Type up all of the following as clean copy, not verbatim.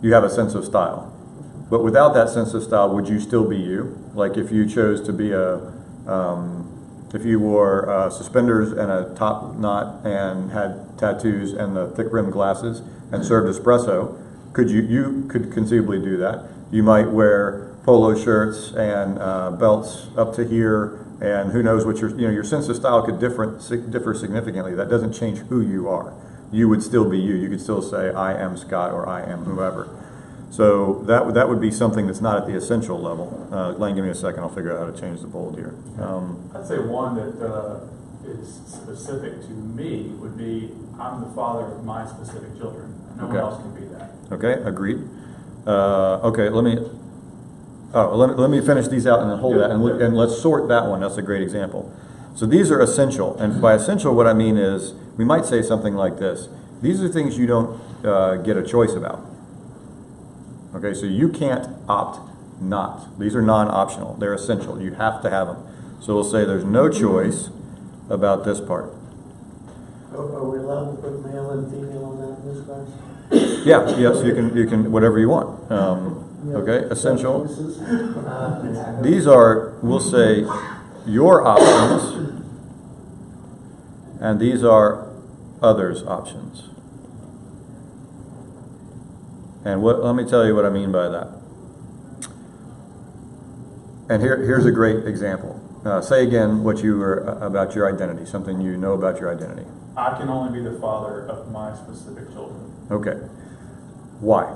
you have a sense of style. But without that sense of style, would you still be you? Like if you chose to be if you wore suspenders and a top knot and had tattoos and the thick rimmed glasses and served espresso, you could conceivably do that. You might wear polo shirts and belts up to here, and who knows what your sense of style could differ significantly. That doesn't change who you are. You would still be you. You could still say, I am Scott, or I am whoever. So that would be something that's not at the essential level. Lane, give me a second. I'll figure out how to change the bold here. I'd say one that is specific to me would be, I'm the father of my specific children. No one else can be that. Okay, agreed. Okay, let me finish these out and then hold that, and let's sort that one. That's a great example. So these are essential, and by essential what I mean is, we might say something like this. These are things you don't get a choice about. Okay, so you can't opt not. These are non-optional. They're essential. You have to have them. So we'll say there's no choice about this part. Are we allowed to put male and female on that in this class? Yeah, yes, you can whatever you want. Okay, essential. These are, we'll say, your options, and these are others' options. And let me tell you what I mean by that. And here's a great example. Say again what you were about your identity, something you know about your identity. I can only be the father of my specific children. Okay. Why?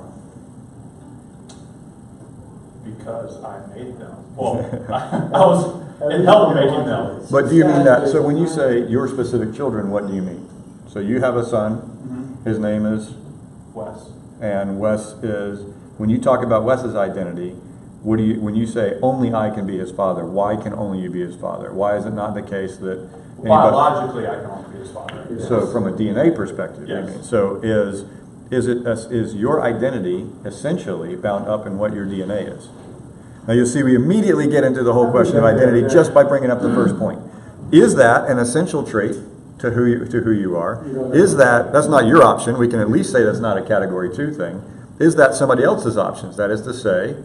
Because I made them. Well, I was in help making them. But do you mean that? So when you say your specific children, what do you mean? So you have a son. Mm-hmm. His name is Wes. And Wes is, when you talk about Wes's identity, when you say only I can be his father, why can only you be his father? Why is it not the case that biologically I can only be his father? Yes. So from a DNA perspective, yes. You mean. So is your identity essentially bound up in what your DNA is? Now you'll see we immediately get into the whole question of identity just by bringing up the first point. Is that an essential trait to who you are? Is that's not your option? We can at least say that's not a category 2 thing. Is that somebody else's options? That is to say,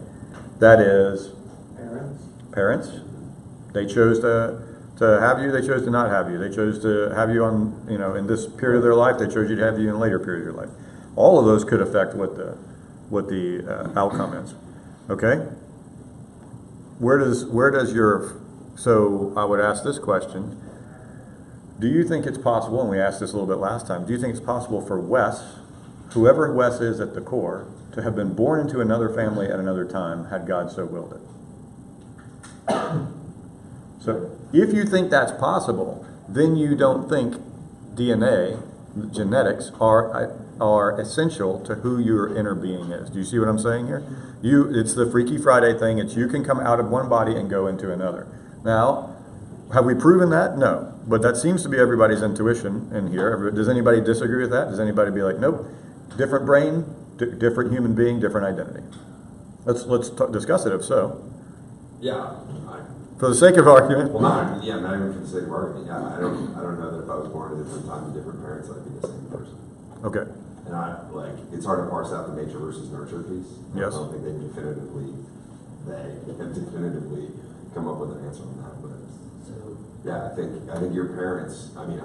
that is parents. They chose to have you. They chose to not have you. They chose to have you on in this period of their life. They chose you to have you in a later period of your life. All of those could affect what the outcome is. Okay. Where does your so I would ask this question. Do you think it's possible, and we asked this a little bit last time, do you think it's possible for Wes, whoever Wes is at the core, to have been born into another family at another time had God so willed it? So if you think that's possible, then you don't think DNA, genetics, are essential to who your inner being is. Do you see what I'm saying here? It's the Freaky Friday thing. It's you can come out of one body and go into another. Now, have we proven that? No. But that seems to be everybody's intuition in here. Does anybody disagree with that? Does anybody be like, nope, different brain, different human being, different identity? Let's discuss it if so. Yeah. For the sake of argument. Well, not even for the sake of argument. Yeah, I don't know that if I was born at a different time to different parents, I'd be the same person. Okay. And it's hard to parse out the nature versus nurture piece. Yes. I don't think they've definitively come up with an answer on that. But yeah, I think your parents. I think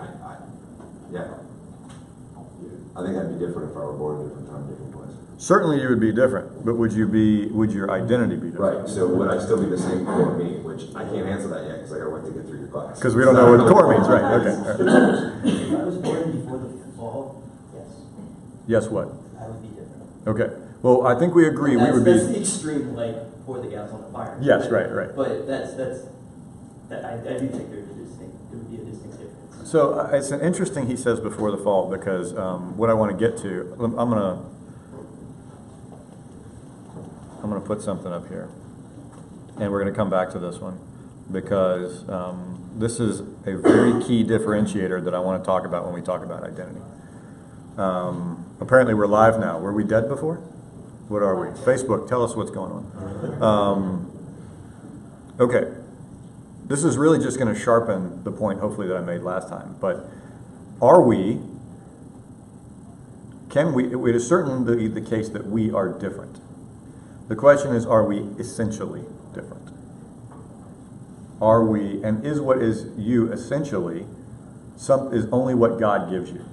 that'd be different if I were born at a different time, different place. Certainly you would be different, but would your identity be different? Right, so would I still be the same core me, which I can't answer that yet because I got to wait to get through your class. Because we don't know what core means, right? Okay. If I was born before the fall, yes. Yes, what? I would be different. Okay. Well, I think we agree we would be... That's the extreme, pour the gas on the fire. Yes, right. But I do think there would be a distinct difference. So it's an interesting, he says, before the fall, because what I want to get to, I'm going to put something up here, and we're going to come back to this one, because this is a very key differentiator that I want to talk about when we talk about identity. Apparently we're live now. Were we dead before? What are we? Facebook, tell us what's going on. Okay. This is really just going to sharpen the point, hopefully, that I made last time. But it is certainly the case that we are different. The question is, are we essentially different? Are we, and is what is you essentially is only what God gives you?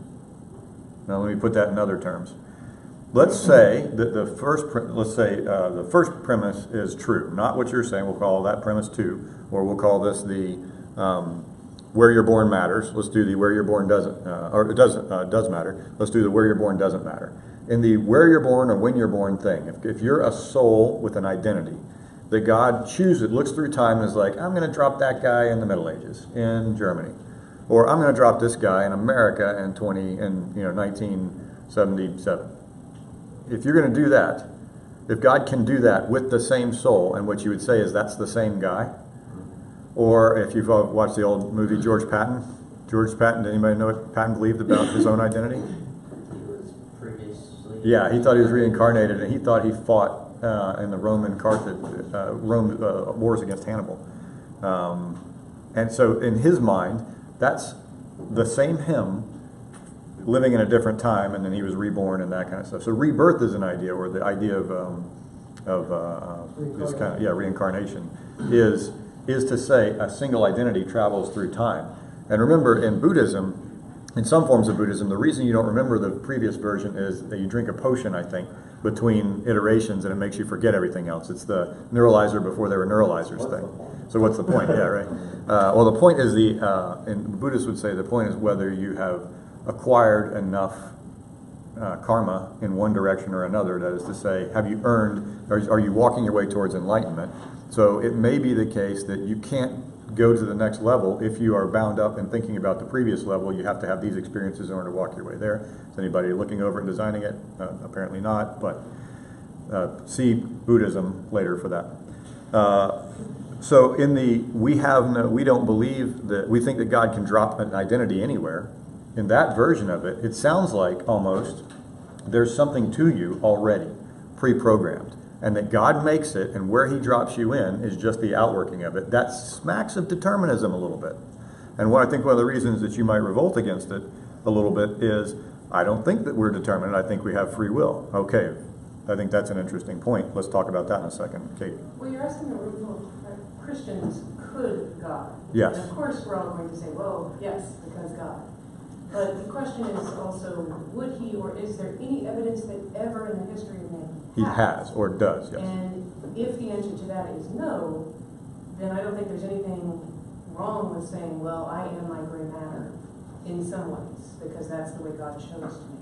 Now let me put that in other terms. Let's say that the first premise is true, not what you're saying. We'll call that premise 2, or we'll call this the where you're born matters. Let's do the where you're born doesn't, or it does matter. Let's do the where you're born doesn't matter. In the where you're born or when you're born thing, if you're a soul with an identity that God chooses, looks through time and is like, I'm going to drop that guy in the Middle Ages in Germany, or I'm going to drop this guy in America in 1977. If you're going to do that, if God can do that with the same soul, and what you would say is that's the same guy, or if you've watched the old movie George Patton, did anybody know what Patton believed about his own identity? He was previously. Yeah, he thought he was reincarnated, and he thought he fought in the Roman wars against Hannibal. And so in his mind, that's the same him living in a different time, and then he was reborn and that kind of stuff. So rebirth is an idea, or the idea of this kind of reincarnation is to say a single identity travels through time. And remember, in Buddhism, in some forms of Buddhism, the reason you don't remember the previous version is that you drink a potion, I think, between iterations, and it makes you forget everything else. It's the neuralizer before there were neuralizers thing. So what's the point? Yeah, right. Well, the point is and Buddhists would say the point is whether you have acquired enough karma in one direction or another. That is to say, have you earned, are you walking your way towards enlightenment? So it may be the case that you can't go to the next level if you are bound up in thinking about the previous level. You have to have these experiences in order to walk your way there. Is anybody looking over and designing it? Apparently not, but see Buddhism later for that. So in we don't believe that, we think that God can drop an identity anywhere. In that version of it, it sounds like almost there's something to you already pre-programmed, and that God makes it, and where he drops you in is just the outworking of it. That smacks of determinism a little bit. And what I think one of the reasons that you might revolt against it a little bit is, I don't think that we're determined, I think we have free will. Okay, I think that's an interesting point. Let's talk about that in a second. Kate. Well, you're asking the Christians, could God? Yes. And of course, we're all going to say, well, yes, because God. But the question is also, would he, or is there any evidence that ever in the history of man He has, or does, yes. And if the answer to that is no, then I don't think there's anything wrong with saying, well, I am my gray matter in some ways, because that's the way God chose to me.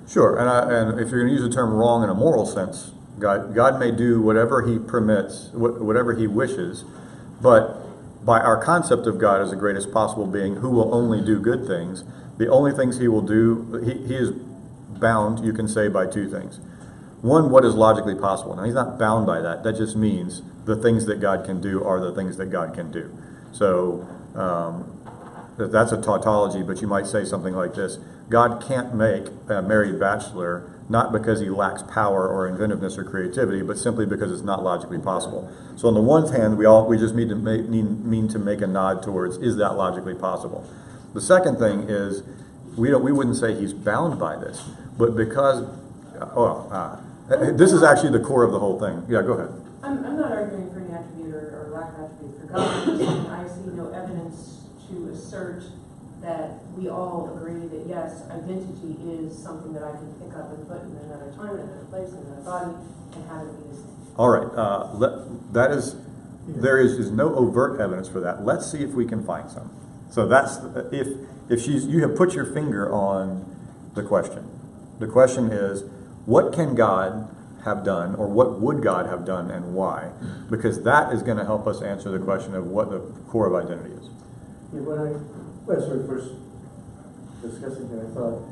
Sure, and if you're going to use the term wrong in a moral sense, God may do whatever he permits, whatever he wishes, but by our concept of God as the greatest possible being who will only do good things, the only things he will do, he is bound, you can say, by two things. One, what is logically possible. Now, he's not bound by that. That just means the things that God can do are the things that God can do. So that's a tautology, but you might say something like this. God can't make a married bachelor not because he lacks power or inventiveness or creativity, but simply because it's not logically possible. So on the one hand, we just mean to make a nod towards, is that logically possible? The second thing is, we wouldn't say he's bound by this, but because, this is actually the core of the whole thing. Yeah, go ahead. I'm not arguing for any attribute or lack of attribute for God. I'm just saying I see no evidence to assert that we all agree that yes, identity is something that I can pick up and put in another time, in another place, in another body, and have it be the same. All right, there is no overt evidence for that. Let's see if we can find some. So that's, if you have put your finger on the question. The question is, what can God have done, or what would God have done, and why? Because that is going to help us answer the question of what the core of identity is. Yeah, when I was first discussing it, I thought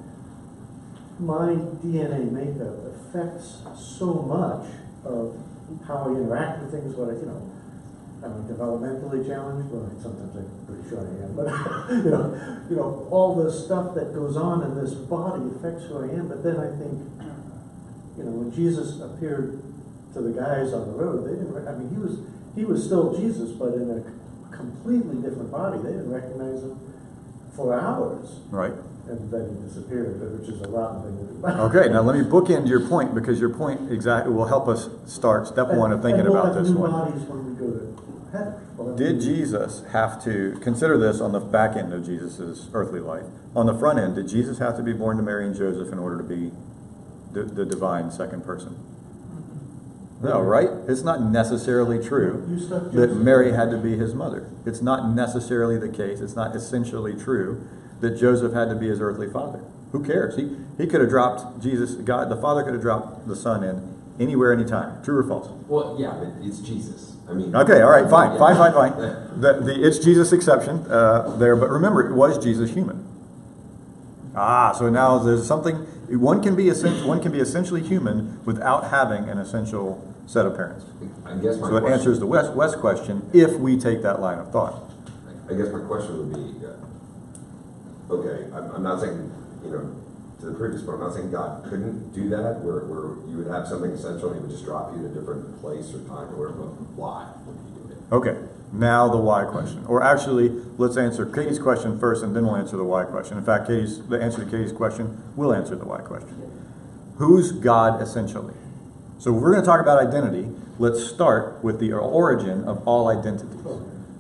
my DNA makeup affects so much of how I interact with things. I'm developmentally challenged. Well, sometimes I'm pretty sure I am, but all the stuff that goes on in this body affects who I am. But then I think, when Jesus appeared to the guys on the road, they didn't. I mean, he was still Jesus, but in a completely different body. They didn't recognize him for hours. Right. and then he disappeared, which is a rotten thing to do. Okay, now let me bookend your point, because your point exactly will help us start step one of thinking about this And one. we'll have new bodies when we go to heaven. We'll have Did new- Jesus have to, consider this on the back end of Jesus' earthly life. On the front end, did Jesus have to be born to Mary and Joseph in order to be the divine second person? No, right? It's not necessarily true You stuck that Joseph. Mary had to be his mother. It's not necessarily the case. It's not essentially true that Joseph had to be his earthly father. Who cares? He could have dropped Jesus, God, the Father could have dropped the Son in anywhere, anytime. True or false? Well, yeah, but it's Jesus. I mean. Okay, all right, fine. Yeah. The it's Jesus exception there, but remember, was Jesus human? So now there's something. One can be essentially human without having an essential set of parents. I guess my So it question. answers the West question if we take that line of thought. I guess my question would be, okay, I'm not saying, to the previous point, I'm not saying God couldn't do that, where you would have something essential, and he would just drop you in a different place or time, or whatever. Why would he do it? Okay, now the why question. Or actually, let's answer Katie's question first, and then we'll answer the why question. In fact, the answer to Katie's question will answer the why question. Who's God essentially? So if we're going to talk about identity, let's start with the origin of all identities.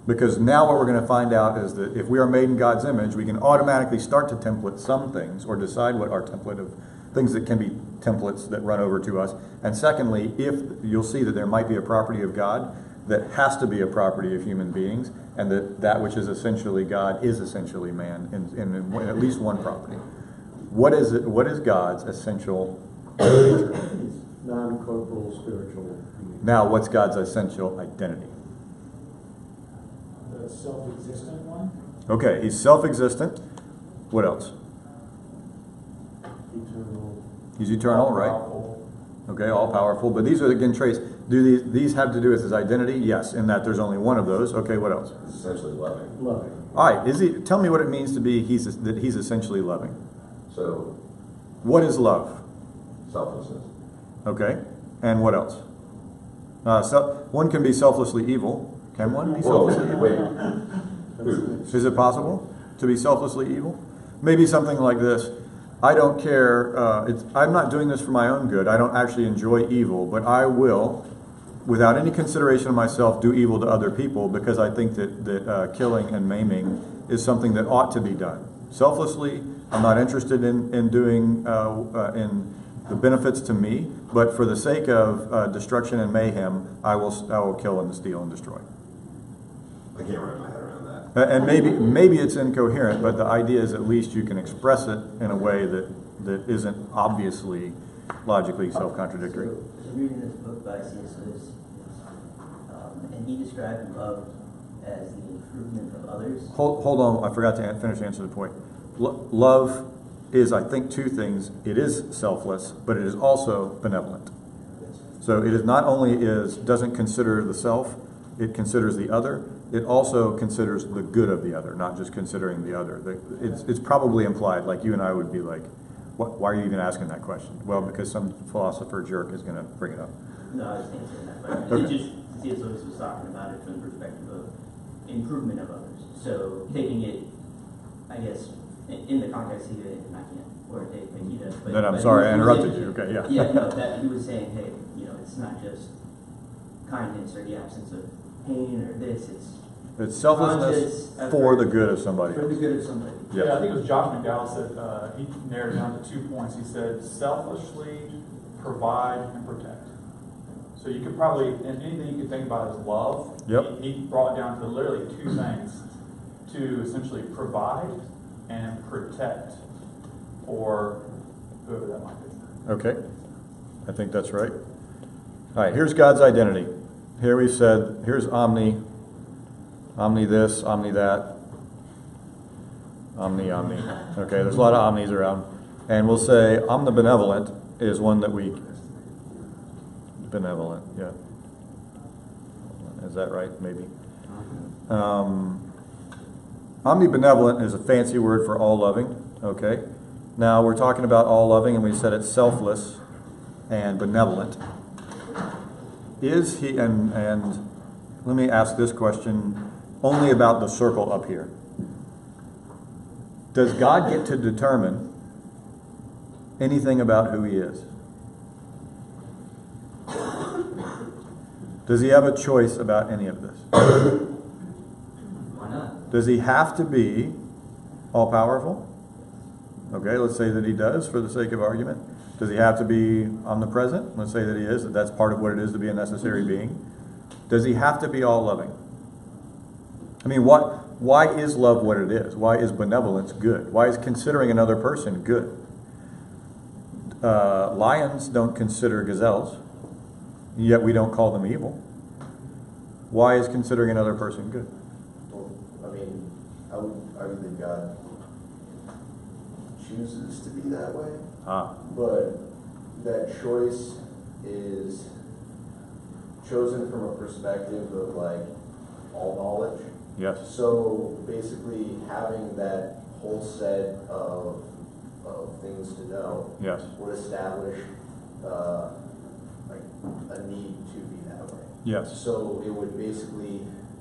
Because now what we're going to find out is that if we are made in God's image, we can automatically start to template some things or decide what our template of things that can be templates that run over to us. And secondly, if you'll see that there might be a property of God that has to be a property of human beings, and that which is essentially God is essentially man in at least one property. What is it? What is God's essential nature? Non-corporal spiritual being. Now, what's God's essential identity? The self-existent one? Okay, he's self-existent. What else? Eternal. He's eternal, right? Powerful. Okay, all powerful. But these are again traits. Do these have to do with his identity? Yes, in that there's only one of those. Okay, what else? It's essentially loving. Loving. All right, tell me what it means to be that he's essentially loving. So, What is love? selflessness. Okay, and what else? One can be selflessly evil. Can one be Whoa, selflessly evil? wait. Who? Is it possible to be selflessly evil? Maybe something like this. I don't care. I'm not doing this for my own good. I don't actually enjoy evil, but I will, without any consideration of myself, do evil to other people because I think that killing and maiming is something that ought to be done. Selflessly, I'm not interested in doing in the benefits to me, but for the sake of destruction and mayhem, I will kill and steal and destroy. I can't wrap my head around that. And maybe it's incoherent, but the idea is at least you can express it in a way that isn't obviously logically self-contradictory. So, I was reading this book by C.S. Lewis, and he described love as the improvement of others. Hold on, I forgot to finish answering the point. Love is, I think, two things. It is selfless, but it is also benevolent. So it is not only doesn't consider the self, it considers the other. It also considers the good of the other, not just considering the other. It's probably implied, like you and I would be like, why are you even asking that question? Well, because some philosopher jerk is going to bring it up. No, I was answering that question. Okay. It just, C.S. Lewis was talking about it from the perspective of improvement of others. So taking it, I guess, in the context he did, and I can't word it like he does. But, Then I'm but sorry, I he was interrupted saying- you. Okay, yeah. Yeah, no, that he was saying, hey, it's not just kindness or the absence of pain or this, It's selflessness conscious for the effort good of somebody for the else. good of somebody. Yes. Yeah, I think it was Josh McDowell said, he narrowed it down to 2 points. He said selfishly provide and protect. So you could probably, and anything you could think about as love. Yep. He brought it down to literally 2 things: to essentially provide and protect for whoever that might be. Okay, I think that's right. All right, here's God's identity. Here we said, here's omni this, omni that, omni. Okay, there's a lot of omnis around. And we'll say omnibenevolent is one that benevolent, yeah. Is that right? Maybe. Omnibenevolent is a fancy word for all-loving, okay? Now, we're talking about all-loving, and we said it's selfless and benevolent. Is he, and let me ask this question only about the circle up here. Does God get to determine anything about who he is? Does he have a choice about any of this? Why not? Does he have to be all-powerful? Okay, let's say that he does for the sake of argument. Does he have to be omnipresent? Let's say that he is, that that's part of what it is to be a necessary being. Does he have to be all-loving? I mean, why is love what it is? Why is benevolence good? Why is considering another person good? Lions don't consider gazelles, yet we don't call them evil. Why is considering another person good? Well, I mean, I would argue that God chooses to be that way, but that choice is chosen from a perspective of like all knowledge. Yes. So basically having that whole set of things to know Yes. would establish like a need to be that way. Yes. So it would basically,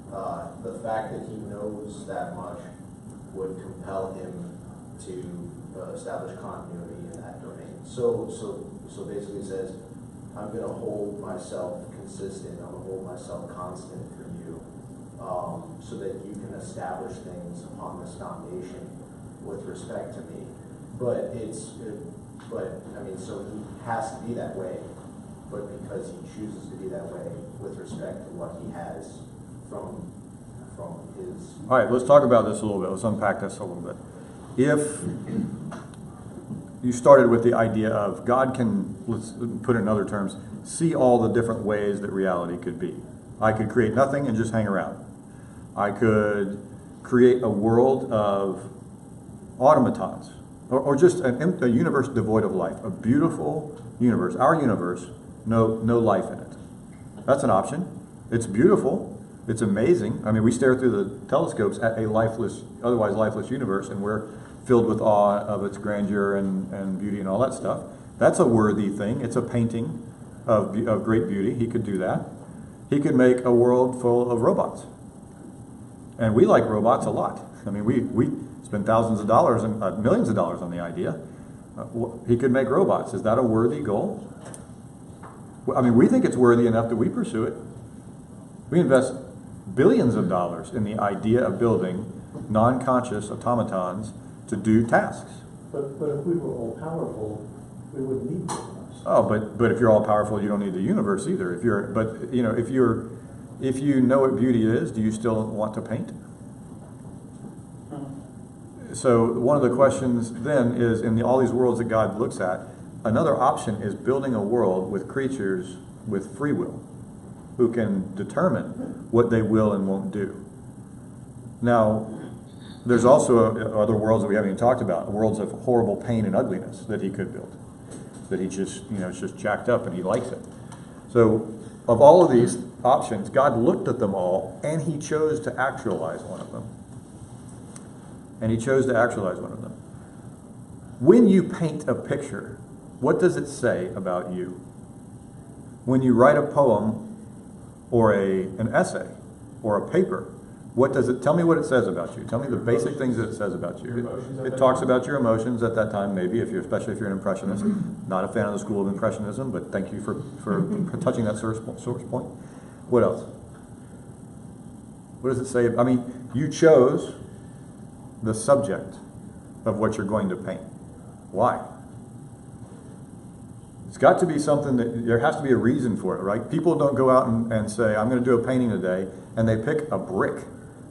the fact that he knows that much would compel him to establish continuity in that domain. So basically it says, I'm going to hold myself consistent, I'm going to hold myself constant for you, so that you can establish things upon this foundation with respect to me. But I mean, so he has to be that way, but because he chooses to be that way with respect to what he has from his. All right, let's talk about this a little bit. Let's unpack this a little bit. If you started with the idea of God can, let's put it in other terms, see all the different ways that reality could be. I could create nothing and just hang around. I could create a world of automatons, or just a universe devoid of life, a beautiful universe. Our universe, no life in it. That's an option. It's beautiful. It's amazing. I mean, we stare through the telescopes at a lifeless, otherwise lifeless universe, and we're filled with awe of its grandeur and beauty and all that stuff. That's a worthy thing. It's a painting of great beauty. He could do that. He could make a world full of robots. And we like robots a lot. I mean, we spend thousands of dollars and millions of dollars on the idea. He could make robots. Is that a worthy goal? I mean, we think it's worthy enough that we pursue it. We invest billions of dollars in the idea of building non-conscious automatons to do tasks. But if we were all powerful, we wouldn't need robots. Oh, but if you're all powerful, you don't need the universe either. If you know what beauty is, do you still want to paint? So one of the questions then is, in all these worlds that God looks at, another option is building a world with creatures with free will, who can determine what they will and won't do. Now, there's also other worlds that we haven't even talked about, worlds of horrible pain and ugliness that he could build, that he just, it's just jacked up and he likes it. So of all of these options, God looked at them all and he chose to actualize one of them. And he chose to actualize one of them. When you paint a picture, what does it say about you? When you write a poem or an essay or a paper, what does it tell me? What it says about you? Tell me the basic things that it says about you. It talks about your emotions at that time, maybe, especially if you're an impressionist. Not a fan of the school of impressionism, but thank you for touching that source point. What else? What does it say? I mean, you chose the subject of what you're going to paint. Why? It's got to be something that, there has to be a reason for it, right? People don't go out and say, I'm going to do a painting today, and they pick a brick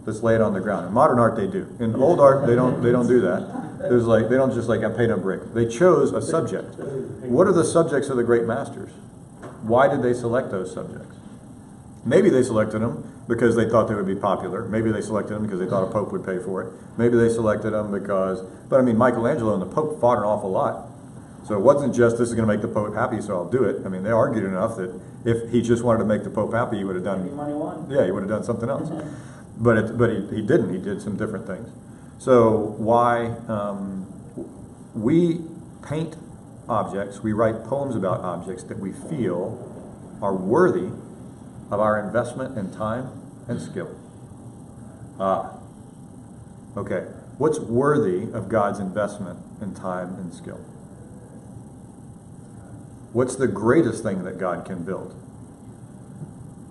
that's laid on the ground. In modern art, they do. In old art, they don't do that. They don't just I'm painting a brick. They chose a subject. What are the subjects of the great masters? Why did they select those subjects? Maybe they selected them because they thought they would be popular. Maybe they selected them because they thought a pope would pay for it. Maybe they selected them but I mean, Michelangelo and the Pope fought an awful lot. So it wasn't just, this is going to make the Pope happy, so I'll do it. I mean, they argued enough that if he just wanted to make the Pope happy, he would have done, Money won. yeah, he would have done something else. But he didn't. He did some different things. So why we paint objects, we write poems about objects that we feel are worthy of our investment in time and skill. Okay. What's worthy of God's investment in time and skill? What's the greatest thing that God can build?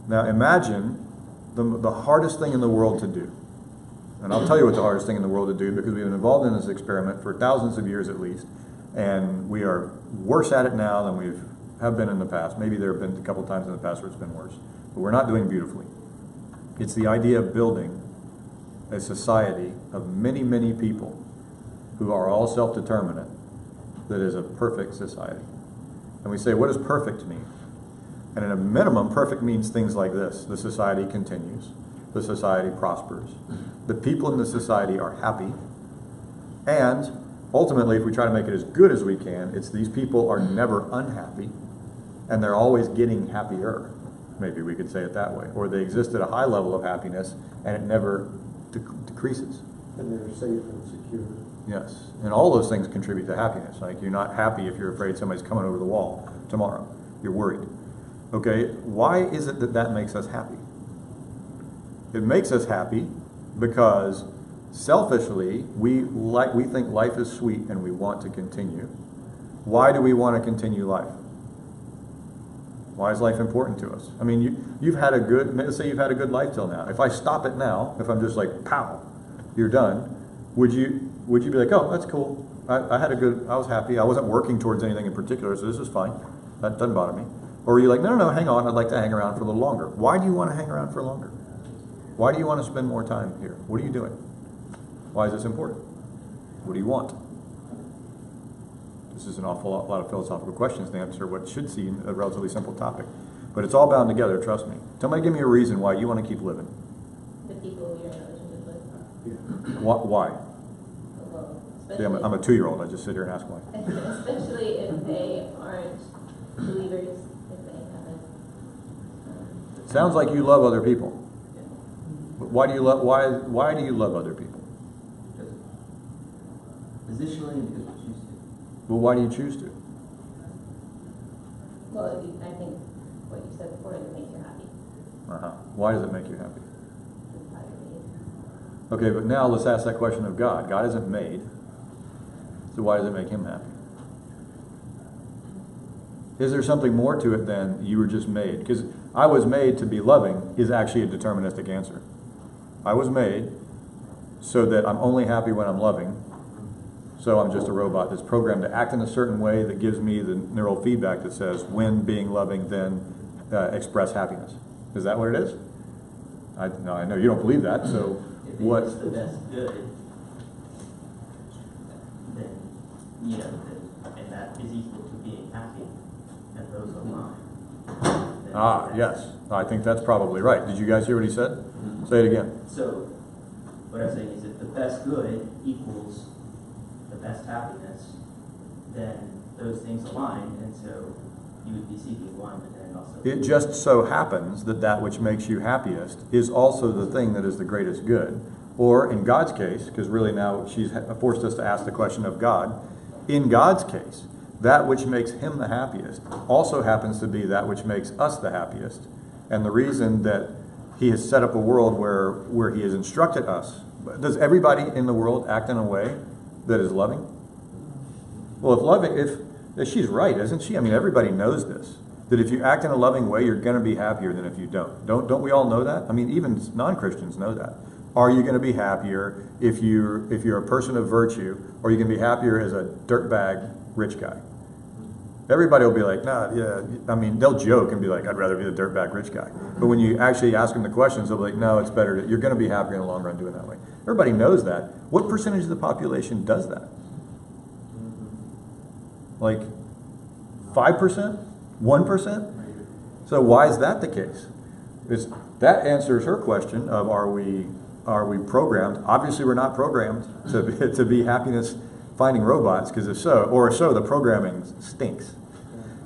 Now imagine the hardest thing in the world to do. And I'll tell you what the hardest thing in the world to do, because we've been involved in this experiment for thousands of years at least, and we are worse at it now than we have been in the past. Maybe there have been a couple times in the past where it's been worse, but we're not doing beautifully. It's the idea of building a society of many, many people who are all self-determinate that is a perfect society. And we say, what does perfect mean? And at a minimum, perfect means things like this. The society continues. The society prospers. The people in the society are happy. And ultimately, if we try to make it as good as we can, it's these people are never unhappy, and they're always getting happier. Maybe we could say it that way. Or they exist at a high level of happiness, and it never decreases. And they're safe and secure. Yes. And all those things contribute to happiness. Like, you're not happy if you're afraid somebody's coming over the wall tomorrow. You're worried. Okay, why is it that that makes us happy? It makes us happy because selfishly, we think life is sweet and we want to continue. Why do we want to continue life? Why is life important to us? I mean, you've had a good, let's say you've had a good life till now. If I stop it now, if I'm just like, pow, you're done, would you be like, oh, that's cool. I was happy. I wasn't working towards anything in particular, so this is fine. That doesn't bother me. Or are you like, no, hang on, I'd like to hang around for a little longer. Why do you want to hang around for longer? Why do you want to spend more time here? What are you doing? Why is this important? What do you want? This is an awful lot of philosophical questions to answer what should seem a relatively simple topic. But it's all bound together, trust me. Somebody give me a reason why you want to keep living. The people you're in a relationship with. Why? Well, See, I'm a 2-year-old. I just sit here and ask why. especially if they aren't believers, if they haven't. Sounds like you love other people. But why do you love other people? Positionally and because we choose to. Well, why do you choose to? Well, I think what you said before, it makes you happy. Why does it make you happy? That's how you're made. Okay, but now let's ask that question of God. God isn't made, so why does it make him happy? Is there something more to it than you were just made? Because I was made to be loving is actually a deterministic answer. I was made so that I'm only happy when I'm loving, so I'm just a robot that's programmed to act in a certain way that gives me the neural feedback that says, when being loving, then express happiness. Is that what it is? I know you don't believe that, so If what? it's the best good, then, and that is equal to being happy, and those align. Yes. I think that's probably right. Did you guys hear what he said? Say it again. So, what I'm saying is if the best good equals the best happiness, then those things align, and so you would be seeking one, but then also... It just so happens that that which makes you happiest is also the thing that is the greatest good. Or in God's case, because really now she's forced us to ask the question of God, in God's case, that which makes him the happiest also happens to be that which makes us the happiest. And the reason that he has set up a world where he has instructed us. Does everybody in the world act in a way that is loving? Well, if she's right, isn't she? I mean, everybody knows this. That if you act in a loving way, you're going to be happier than if you don't. Don't we all know that? I mean, even non-Christians know that. Are you going to be happier if you're a person of virtue, or you can be happier as a dirtbag rich guy? Everybody will be like, nah, yeah. I mean, they'll joke and be like, I'd rather be the dirtbag rich guy. But when you actually ask them the questions, they'll be like, no, it's better. You're going to be happier in the long run doing that way. Everybody knows that. What percentage of the population does that? Like 5%? 1%? So why is that the case? That answers her question of are we programmed? Obviously, we're not programmed to be happiness finding robots, because if so, the programming stinks,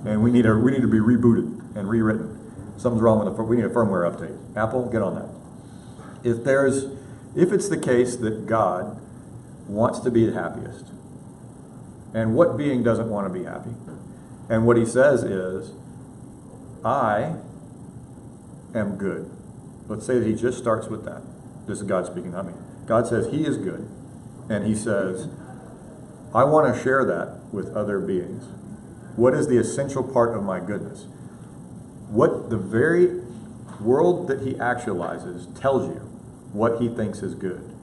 and we need to be rebooted and rewritten. Something's wrong with we need a firmware update. Apple, get on that. If it's the case that God wants to be the happiest, and what being doesn't want to be happy, and what he says is, I am good. Let's say that he just starts with that. This is God speaking, not me. God says he is good. and he says, I want to share that with other beings. What is the essential part of my goodness? What the very world that he actualizes tells you what he thinks is good.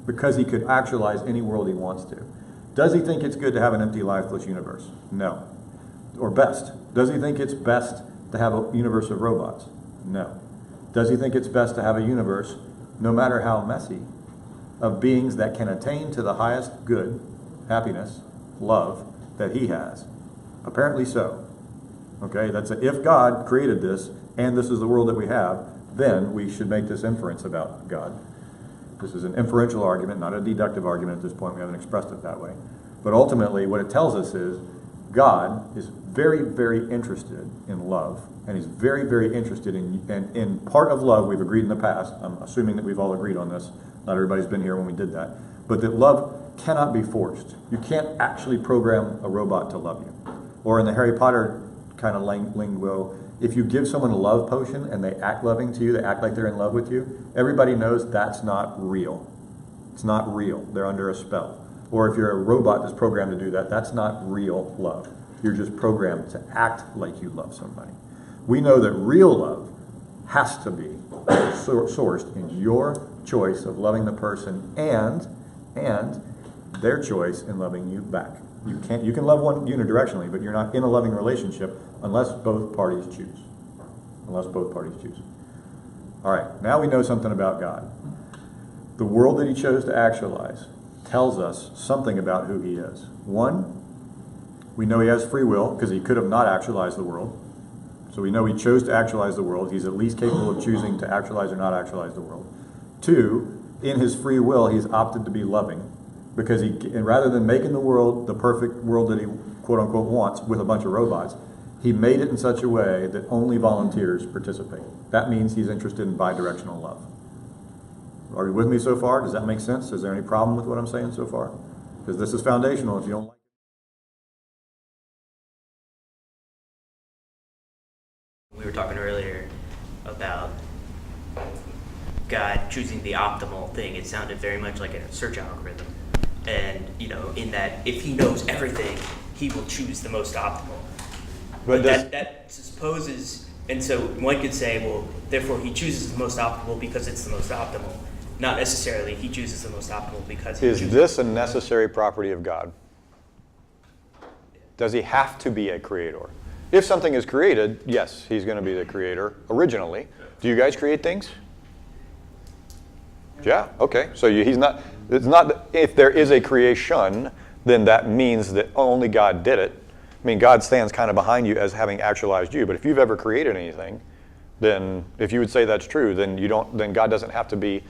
Because he could actualize any world he wants to. Does he think it's good to have an empty, lifeless universe? No. Or best. Does he think it's best to have a universe of robots? No. Does he think it's best to have a universe, no matter how messy, of beings that can attain to the highest good, happiness, love that he has? Apparently so. Okay, that's if God created this and this is the world that we have, then we should make this inference about God. This is an inferential argument, not a deductive argument at this point. We haven't expressed it that way. But ultimately, what it tells us is God is very, very interested in love, and he's very, very interested in part of love. We've agreed in the past. I'm assuming that we've all agreed on this. Not everybody's been here when we did that. But that love cannot be forced. You can't actually program a robot to love you. Or in the Harry Potter kind of lingo, if you give someone a love potion and they act loving to you, they act like they're in love with you, everybody knows that's not real. It's not real. They're under a spell. Or if you're a robot that's programmed to do that, that's not real love. You're just programmed to act like you love somebody. We know that real love has to be sourced in your choice of loving the person and their choice in loving you back. You can love one unidirectionally, but you're not in a loving relationship unless both parties choose. Unless both parties choose. All right, now we know something about God. The world that he chose to actualize tells us something about who he is. One, we know he has free will because he could have not actualized the world. So we know he chose to actualize the world. He's at least capable of choosing to actualize or not actualize the world. Two, in his free will, he's opted to be loving because and rather than making the world the perfect world that he quote unquote wants with a bunch of robots, he made it in such a way that only volunteers participate. That means he's interested in bidirectional love. Are you with me so far? Does that make sense? Is there any problem with what I'm saying so far? Because this is foundational. If you don't like We were talking earlier about God choosing the optimal thing. It sounded very much like a search algorithm. And, in that if he knows everything, he will choose the most optimal. But that supposes, and so one could say, well, therefore he chooses the most optimal because it's the most optimal. Not necessarily he chooses the most optimal because he chooses. Is this a necessary property of God? Does he have to be a creator? If something is created, yes, he's going to be the creator originally. Do you guys create things? Yeah, okay. So he's not, it's not, if there is a creation, then that means that only God did it. I mean, God stands kind of behind you as having actualized you. But if you've ever created anything, then if you would say that's true, then God doesn't have to be,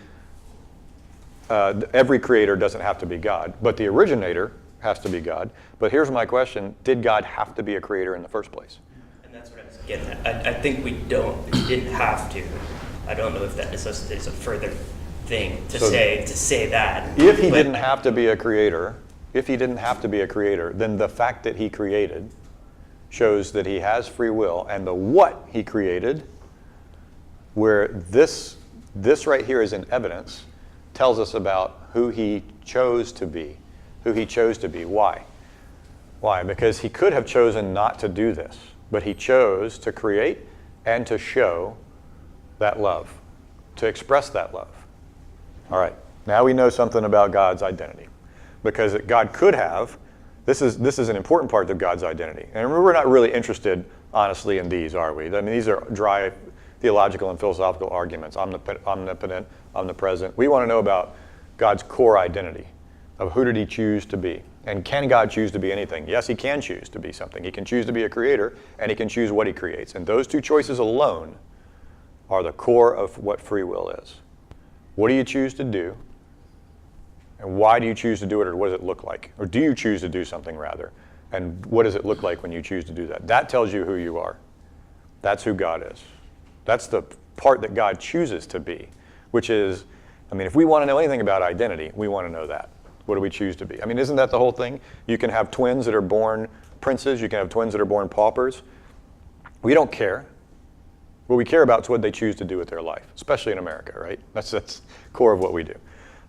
every creator doesn't have to be God. But the originator has to be God. But here's my question. Did God have to be a creator in the first place? And that's what I was getting at. I think we didn't have to. I don't know if that necessitates a further thing to say that. If he didn't have to be a creator, then the fact that he created shows that he has free will, and the what he created, where this right here is in evidence, tells us about who he chose to be. Why? Why? Because he could have chosen not to do this, but he chose to create and to show that love, to express that love. All right, now we know something about God's identity. Because God could have, this is an important part of God's identity. And we're not really interested, honestly, in these, are we? I mean, these are dry theological and philosophical arguments. Omnipotent, omnipresent. We want to know about God's core identity, of who did he choose to be. And can God choose to be anything? Yes, he can choose to be something. He can choose to be a creator, and he can choose what he creates. And those two choices alone are the core of what free will is. What do you choose to do? And why do you choose to do it, or what does it look like? Or do you choose to do something, rather? And what does it look like when you choose to do that? That tells you who you are. That's who God is. That's the part that God chooses to be, which is, I mean, if we want to know anything about identity, we want to know that. What do we choose to be? I mean, isn't that the whole thing? You can have twins that are born princes. You can have twins that are born paupers. We don't care. What we care about is what they choose to do with their life, especially in America, right? That's core of what we do.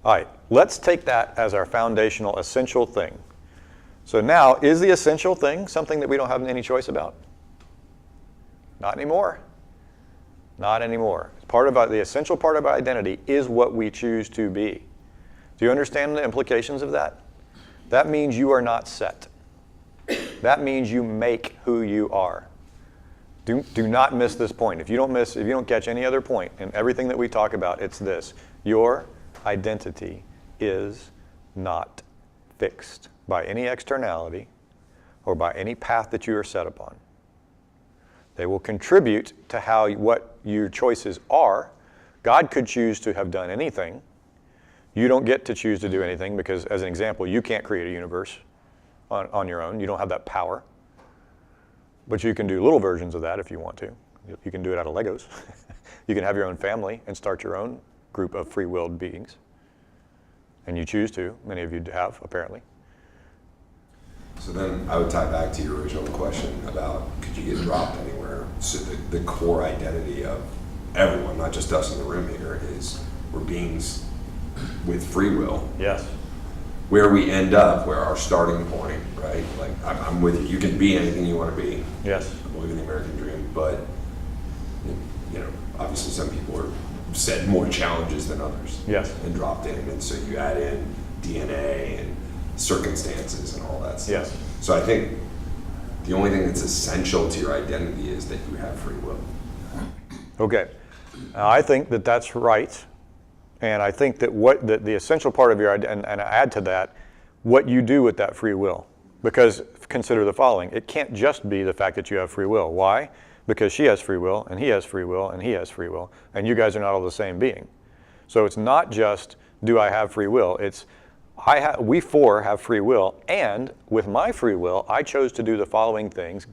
All right, let's take that as our foundational essential thing. So now, is the essential thing something that we don't have any choice about? Not anymore. Not anymore. Part of the essential part of our identity is what we choose to be. Do you understand the implications of that? That means you are not set. That means you make who you are. Do not miss this point. If you don't catch any other point in everything that we talk about, it's this. Your identity is not fixed by any externality or by any path that you are set upon. They will contribute to what your choices are. God could choose to have done anything. You don't get to choose to do anything because, as an example, you can't create a universe on your own. You don't have that power. But you can do little versions of that if you want to. You can do it out of Legos. You can have your own family and start your own group of free-willed beings. And you choose to. Many of you have, apparently. So then I would tie back to your original question about could you get dropped anywhere? So the core identity of everyone, not just us in the room here, is we're beings with free will. Yes. Where we end up, where our starting point, right? Like, I'm with you. You can be anything you want to be. Yes. I believe in the American dream, but, obviously some people are set more challenges than others. Yes. And dropped in, and so you add in DNA and circumstances and all that stuff. Yes. So I think the only thing that's essential to your identity is that you have free will. Okay. I think that that's right. And I think that the essential part of your identity, and I add to that, what you do with that free will. Because consider the following. It can't just be the fact that you have free will. Why? Because she has free will, and he has free will, and he has free will. And you guys are not all the same being. So it's not just, do I have free will? It's, we four have free will, and with my free will, I chose to do the following things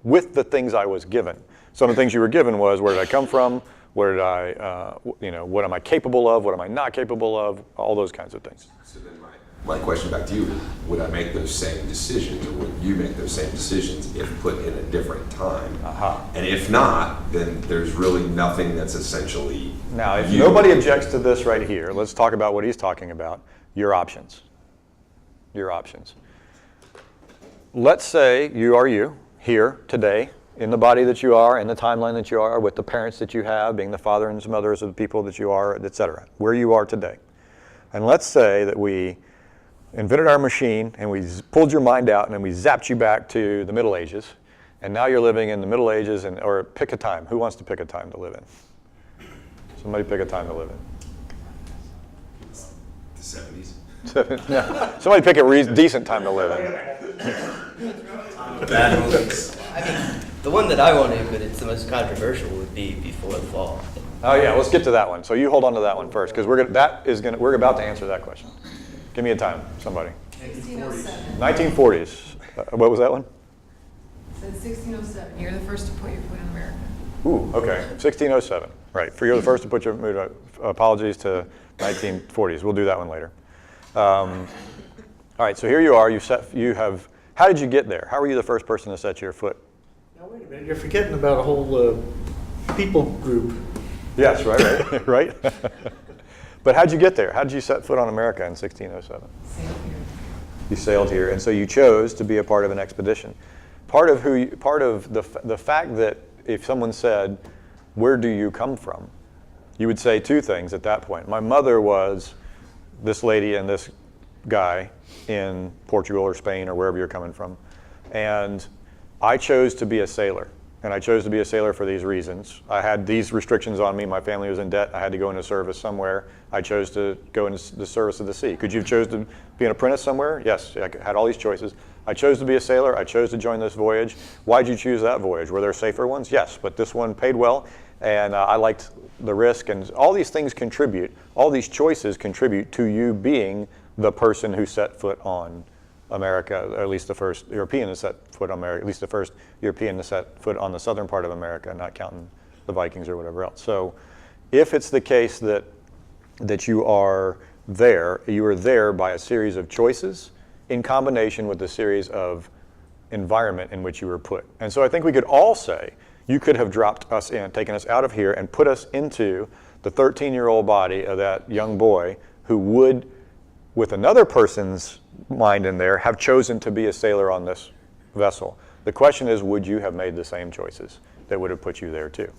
with the things I was given. Some of the things you were given was, where did I come from? Where did I, what am I capable of? What am I not capable of? All those kinds of things. So then my question back to you is, would I make those same decisions, or would you make those same decisions if put in a different time? And if not, then there's really nothing that's essentially Now, if you. nobody objects to this right here, let's talk about what he's talking about. Your options. Your options. Let's say you are you, here, today, in the body that you are, in the timeline that you are, with the parents that you have, being the father and mothers of the people that you are, etc., where you are today. And let's say that we invented our machine and we pulled your mind out and then we zapped you back to the Middle Ages, and now you're living in the Middle Ages, or pick a time. Who wants to pick a time to live in? Somebody pick a time to live in. The 70s. Yeah. Somebody pick a decent time to live in. Bad movies. I mean, the one that I wanted, but it's the most controversial, would be before the fall. Oh yeah, let's get to that one. So you hold on to that one first, because we're about to answer that question. Give me a time, somebody. 1607. 1940s. What was that one? Said 1607. You're the first to put your foot in America. Ooh, okay. 1607. Right. You're the first to put your apologies to 1940s. We'll do that one later. All right. So here you are. How did you get there? How were you the first person to set your foot? Now wait a minute, you're forgetting about a whole people group. Yes. Right. Right. But how'd you get there? How did you set foot on America in 1607? Sailed here. You sailed here, and so you chose to be a part of an expedition. Part of the fact that if someone said, "Where do you come from?" you would say two things at that point. My mother was this lady and this guy in Portugal or Spain or wherever you're coming from, and I chose to be a sailor. And I chose to be a sailor for these reasons. I had these restrictions on me. My family was in debt. I had to go into service somewhere. I chose to go into the service of the sea. Could you have chose to be an apprentice somewhere? Yes, I had all these choices. I chose to be a sailor. I chose to join this voyage. Why'd you choose that voyage? Were there safer ones? Yes, but this one paid well, and I liked the risk. And all these things contribute, all these choices contribute to you being the person who set foot on America, or at least the first European to set foot on America, at least the first European to set foot on the southern part of America, not counting the Vikings or whatever else. So if it's the case that you are there by a series of choices in combination with a series of environment in which you were put. And so I think we could all say, you could have dropped us in, taken us out of here and put us into the 13-year-old body of that young boy who would, with another person's mind in there, have chosen to be a sailor on this vessel. The question is, would you have made the same choices that would have put you there too?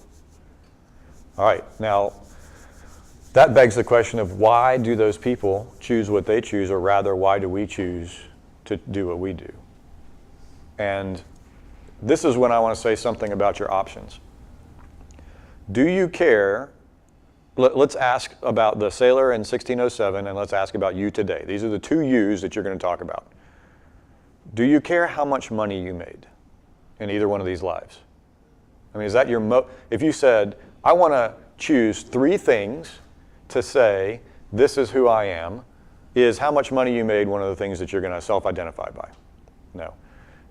All right, now that begs the question of why do those people choose what they choose, or rather, why do we choose to do what we do? And this is when I want to say something about your options. Do you care? Let's ask about the sailor in 1607, and let's ask about you today. These are the two yous that you're going to talk about. Do you care how much money you made in either one of these lives? I mean, is that your if you said, I want to choose 3 things to say, this is who I am, is how much money you made one of the things that you're going to self-identify by? No.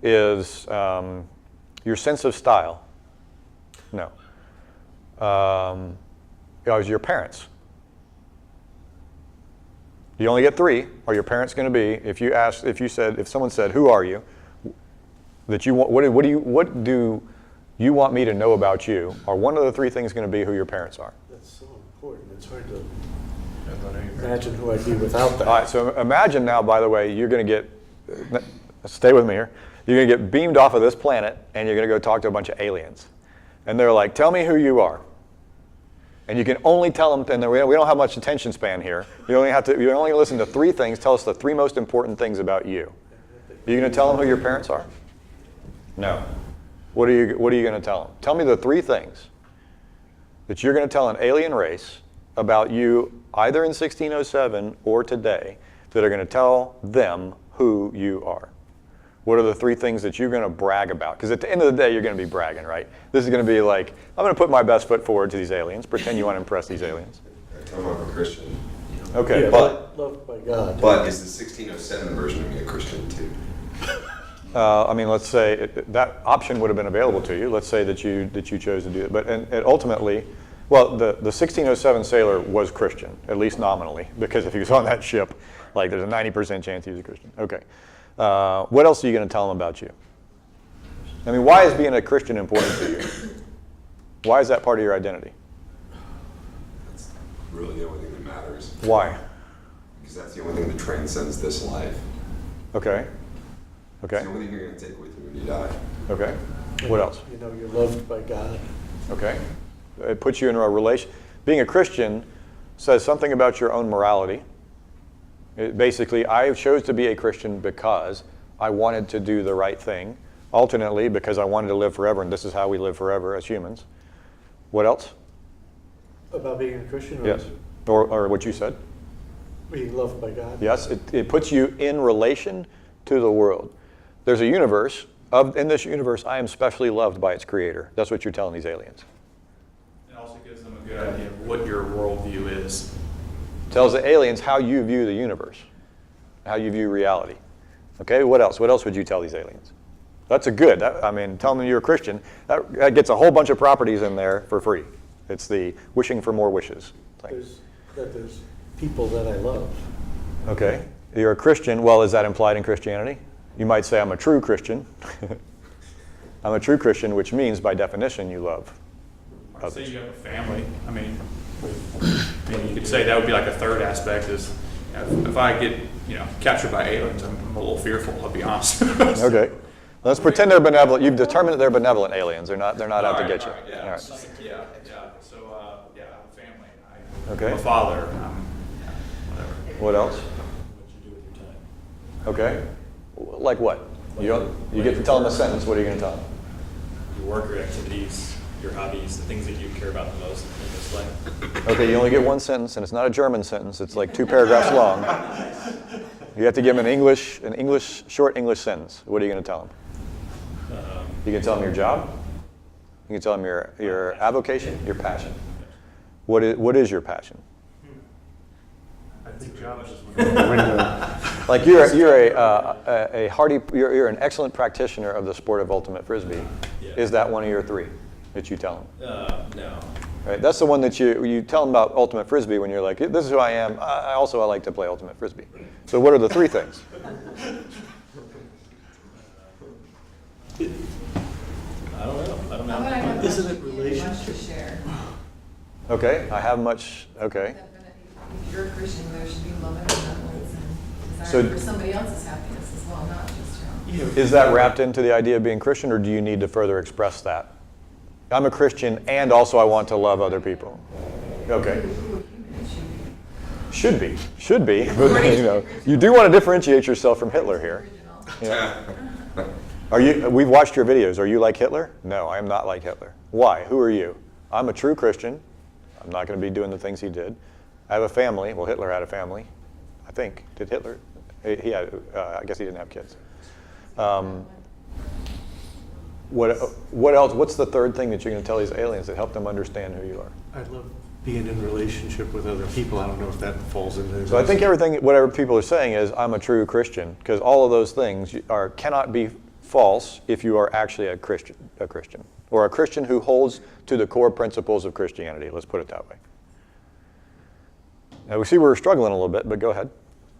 Is your sense of style? No. Is your parents? You only get 3. Are your parents going to be? If someone said, "Who are you?" That you want, what do you want me to know about you? Are one of the 3 things going to be who your parents are? That's so important. It's hard to imagine who I'd be without that. All right. So imagine now. By the way, you're going to get. Stay with me here. You're going to get beamed off of this planet, and you're going to go talk to a bunch of aliens, and they're like, "Tell me who you are." And you can only tell them, and we don't have much attention span here. You only listen to 3 things. Tell us the 3 most important things about you. Are you going to tell them who your parents are? No. What are you going to tell them? Tell me the 3 things that you're going to tell an alien race about you, either in 1607 or today, that are going to tell them who you are. What are the 3 things that you're going to brag about? Because at the end of the day, you're going to be bragging, right? This is going to be like, I'm going to put my best foot forward to these aliens. Pretend you want to impress these aliens. Tell them I'm a Christian. Okay, Yeah, but loved by God. But is the 1607 version of me a Christian too? I mean, let's say that option would have been available to you. Let's say that you chose to do it. But and ultimately, well, the 1607 sailor was Christian, at least nominally, because if he was on that ship, like there's a 90% chance he was a Christian. Okay. What else are you going to tell them about you? I mean, why is being a Christian important to you? Why is that part of your identity? That's really the only thing that matters. Why? Because that's the only thing that transcends this life. Okay. It's Okay. the only thing you're going to take with you when you die. Okay. What else? You know, you're loved by God. Okay. It puts you in a relation. Being a Christian says something about your own morality. Basically, I chose to be a Christian because I wanted to do the right thing. Alternately, because I wanted to live forever, and this is how we live forever as humans. What else? About being a Christian? Or Yes. Or what you said? being loved by God? Yes. It puts you in relation to the world. There's a universe. In this universe, I am specially loved by its creator. That's what you're telling these aliens. It also gives them a good idea of what your worldview is. Tells the aliens how you view the universe, how you view reality. Okay, what else? What else would you tell these aliens? That's a good, tell them you're a Christian. That gets a whole bunch of properties in there for free. It's the wishing for more wishes thing. There's people that I love. Okay, you're a Christian. Well, is that implied in Christianity? You might say, I'm a true Christian. I'm a true Christian, which means by definition you love I'd say others. you have a family. You could say that would be like a third aspect is, if I get, captured by aliens, I'm a little fearful, I'll be honest. Okay, let's pretend they're benevolent. You've determined that they're benevolent aliens. They're not out to get you. Yeah. All right. So, I have a family. Okay. I'm a father. Whatever. What else? What you do with your time. Okay. Like what? You get to tell them a sentence. What are you going to tell them? Your work, your activities, your hobbies, the things that you care about the most in this life. Okay, you only get one sentence, and it's not a German sentence. It's like 2 paragraphs long. You have to give them an short English sentence. What are you going to tell them? You can tell them your job. You can tell them your avocation, your passion. What is your passion? I think job is Like you're an excellent practitioner of the sport of ultimate frisbee. Yeah. Is that one of your 3 that you tell them? No. Right, that's the one that you tell them about ultimate frisbee when you're like, this is who I am. I like to play ultimate frisbee. So what are the 3 things? I don't know. I'm gonna have Isn't it much to relationship? share. Okay, I have much. Okay, Definitely. if you're a Christian, there should be love and benevolence and So- desire for somebody else's happiness as well, not just your own. Is that wrapped into the idea of being Christian, or do you need to further express that? I'm a Christian, and also I want to love other people. Okay. Should be, but you do want to differentiate yourself from Hitler here. Yeah. Are you? We've watched your videos. Are you like Hitler? No, I am not like Hitler. Why? Who are you? I'm a true Christian. I'm not going to be doing the things he did. I have a family. Well, Hitler had a family, I think. Did Hitler? He had. I guess he didn't have kids. What else? What's the third thing that you're going to tell these aliens that help them understand who you are? I love being in relationship with other people. I don't know if that falls into. So I think whatever people are saying is, I'm a true Christian, because all of those things cannot be false if you are actually a Christian, or a Christian who holds to the core principles of Christianity. Let's put it that way. Now we see we're struggling a little bit, but go ahead.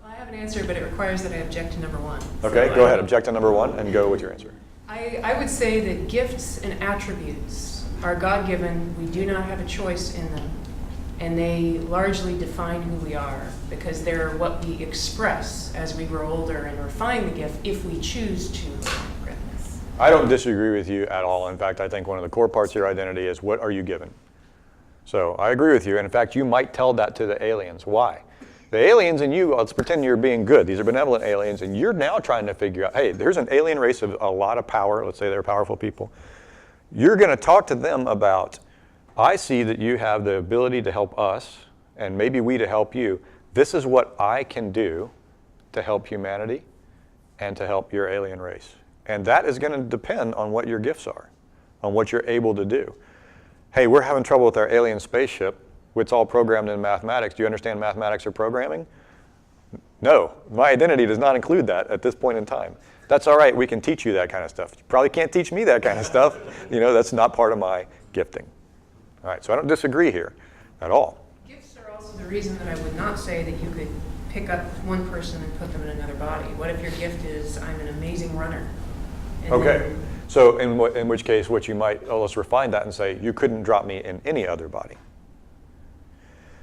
Well, I have an answer, but it requires that I object to number one. Okay, So go ahead. Object to number one and go with your answer. I would say that gifts and attributes are God-given. We do not have a choice in them. And they largely define who we are, because they're what we express as we grow older and refine the gift if we choose to. I don't disagree with you at all. In fact, I think one of the core parts of your identity is, what are you given? So I agree with you. And in fact, you might tell that to the aliens. Why? The aliens and you, let's pretend you're being good. These are benevolent aliens, and you're now trying to figure out, hey, there's an alien race of a lot of power. Let's say they're powerful people. You're going to talk to them about, I see that you have the ability to help us, and maybe we to help you. This is what I can do to help humanity and to help your alien race. And that is going to depend on what your gifts are, on what you're able to do. Hey, we're having trouble with our alien spaceship. It's all programmed in mathematics. Do you understand mathematics or programming? No, my identity does not include that at this point in time. That's all right, we can teach you that kind of stuff. You probably can't teach me that kind of stuff. That's not part of my gifting. All right, so I don't disagree here at all. Gifts are also the reason that I would not say that you could pick up one person and put them in another body. What if your gift is, I'm an amazing runner? And Okay, then- so in which case, what you might, let's refine that and say, you couldn't drop me in any other body.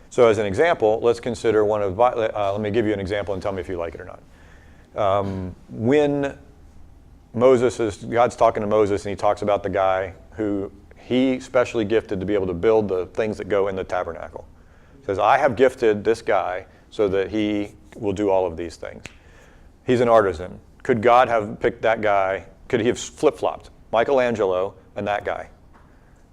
So as an example, let's consider one of, let me give you an example and tell me if you like it or not. When God's talking to Moses, and he talks about the guy who he specially gifted to be able to build the things that go in the tabernacle. He says, I have gifted this guy so that he will do all of these things. He's an artisan. Could God have picked that guy? Could he have flip-flopped Michelangelo and that guy?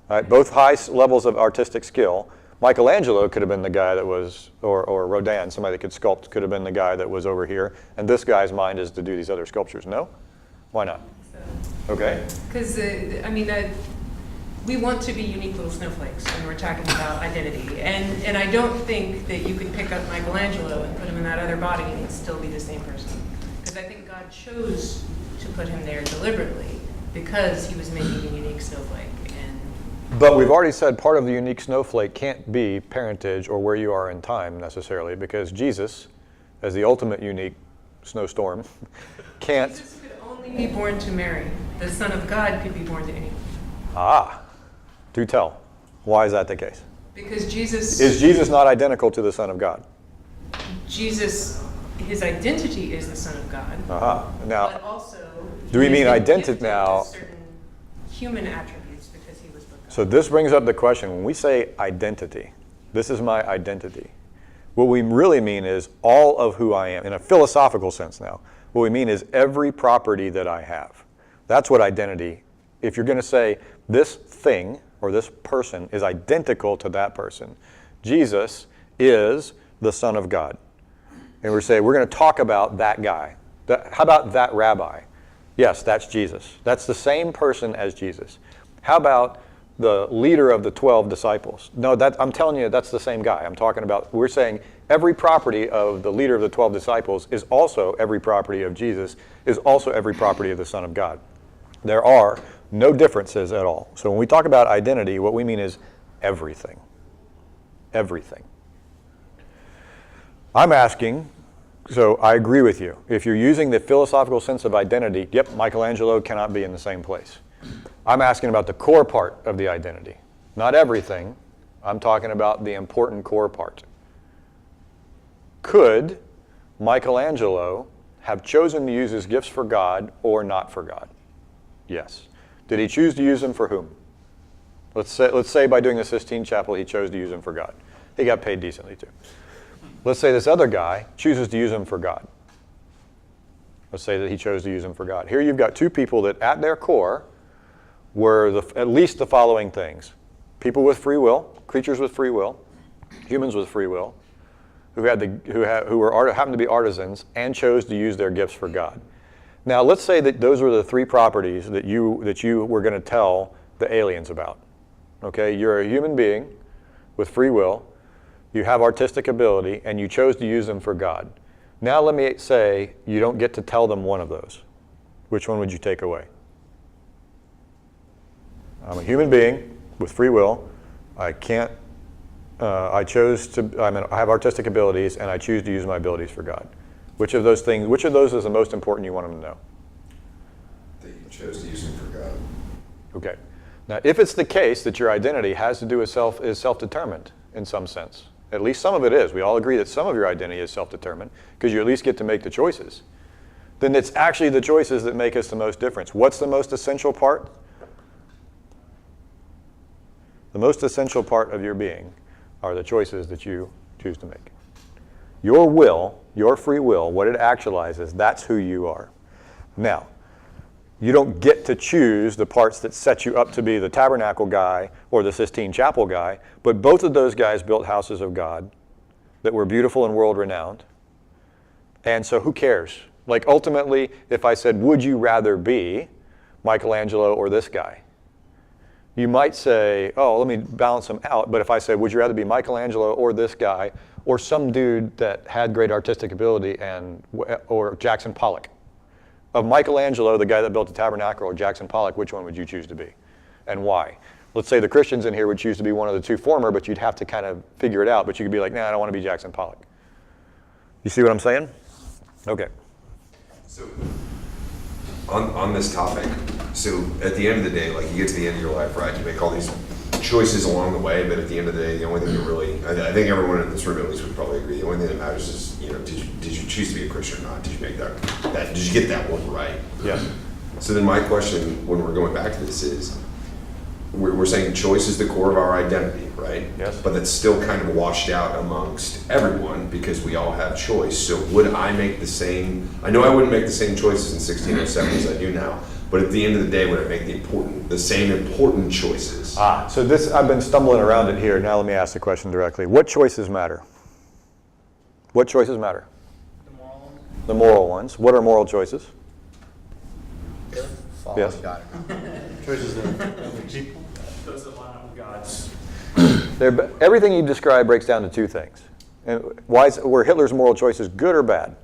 All right, both high levels of artistic skill. Michelangelo could have been the guy that was, or Rodin, somebody that could sculpt, could have been the guy that was over here. And this guy's mind is to do these other sculptures. No? Why not? Okay. Because, we want to be unique little snowflakes when we're talking about identity. And I don't think that you could pick up Michelangelo and put him in that other body and he'd still be the same person. Because I think God chose to put him there deliberately because he was making a unique snowflake. But we've already said part of the unique snowflake can't be parentage or where you are in time necessarily, because Jesus, as the ultimate unique snowstorm, can't. Jesus could only be born to Mary. The Son of God could be born to anyone. Ah, do tell. Why is that the case? Because Jesus... Is Jesus not identical to the Son of God? Jesus, his identity is the Son of God. Aha. Now, but also, do we mean he's been identity gifted now? with certain human attributes because he was with God. So this brings up the question, when we say identity, this is my identity. What we really mean is all of who I am, in a philosophical sense now. What we mean is every property that I have. That's what identity, if you're going to say this thing or this person is identical to that person, Jesus is the Son of God. And we're saying we're going to talk about that guy. How about that rabbi? Yes, that's Jesus. That's the same person as Jesus. How about the leader of the 12 disciples? No, I'm telling you, that's the same guy. I'm talking about, we're saying every property of the leader of the 12 disciples is also every property of Jesus, is also every property of the Son of God. There are no differences at all. So when we talk about identity, what we mean is everything. Everything. I'm asking, so I agree with you. If you're using the philosophical sense of identity, yep, Michelangelo cannot be in the same place. I'm asking about the core part of the identity. Not everything. I'm talking about the important core part. Could Michelangelo have chosen to use his gifts for God or not for God? Yes. Did he choose to use them for whom? Let's say by doing the Sistine Chapel, he chose to use them for God. He got paid decently too. Let's say this other guy chooses to use them for God. Let's say that he chose to use them for God. Here you've got two people that at their core were at least the following things. People with free will, creatures with free will, humans with free will, who happened to be artisans and chose to use their gifts for God. Now let's say that those were the three properties that you were going to tell the aliens about. Okay, you're a human being with free will, you have artistic ability, and you chose to use them for God. Now let me say you don't get to tell them one of those. Which one would you take away? I'm a human being with free will. I have artistic abilities, and I choose to use my abilities for God. Which of those is the most important you want them to know? That you chose to use them for God. Okay. Now, if it's the case that your identity has to do with is self-determined in some sense, at least some of it is. We all agree that some of your identity is self-determined because you at least get to make the choices. Then it's actually the choices that make us the most difference. What's the most essential part? The most essential part of your being are the choices that you choose to make. Your will, your free will, what it actualizes, that's who you are. Now, you don't get to choose the parts that set you up to be the Tabernacle guy or the Sistine Chapel guy, but both of those guys built houses of God that were beautiful and world-renowned. And so who cares? Like ultimately, if I said, would you rather be Michelangelo or this guy? You might say, oh, let me balance them out. But if I said, would you rather be Michelangelo or this guy or some dude that had great artistic ability or Jackson Pollock? Of Michelangelo, the guy that built the Tabernacle, or Jackson Pollock, which one would you choose to be? And why? Let's say the Christians in here would choose to be one of the two former, but you'd have to kind of figure it out. But you could be like, nah, I don't want to be Jackson Pollock. You see what I'm saying? Okay. So, on this topic, so at the end of the day, like you get to the end of your life, right? You make all these choices along the way, but at the end of the day, the only thing that really, I think everyone in this room at least would probably agree, the only thing that matters is, did you choose to be a Christian or not? Did you make that did you get that one right? Yeah. So then my question, when we're going back to this is, we're saying choice is the core of our identity, right? Yes. But that's still kind of washed out amongst everyone because we all have choice. So would I make the same, I know I wouldn't make the same choices in 1607 as I do now, but at the end of the day, would I make the same important choices? So this, I've been stumbling around it here. Now let me ask the question directly. What choices matter? What choices matter? The moral ones? The moral ones. What are moral choices? Follow Yes. God. Choices of People, those that line up with God's. Everything you describe breaks down to two things. And were Hitler's moral choices good or bad?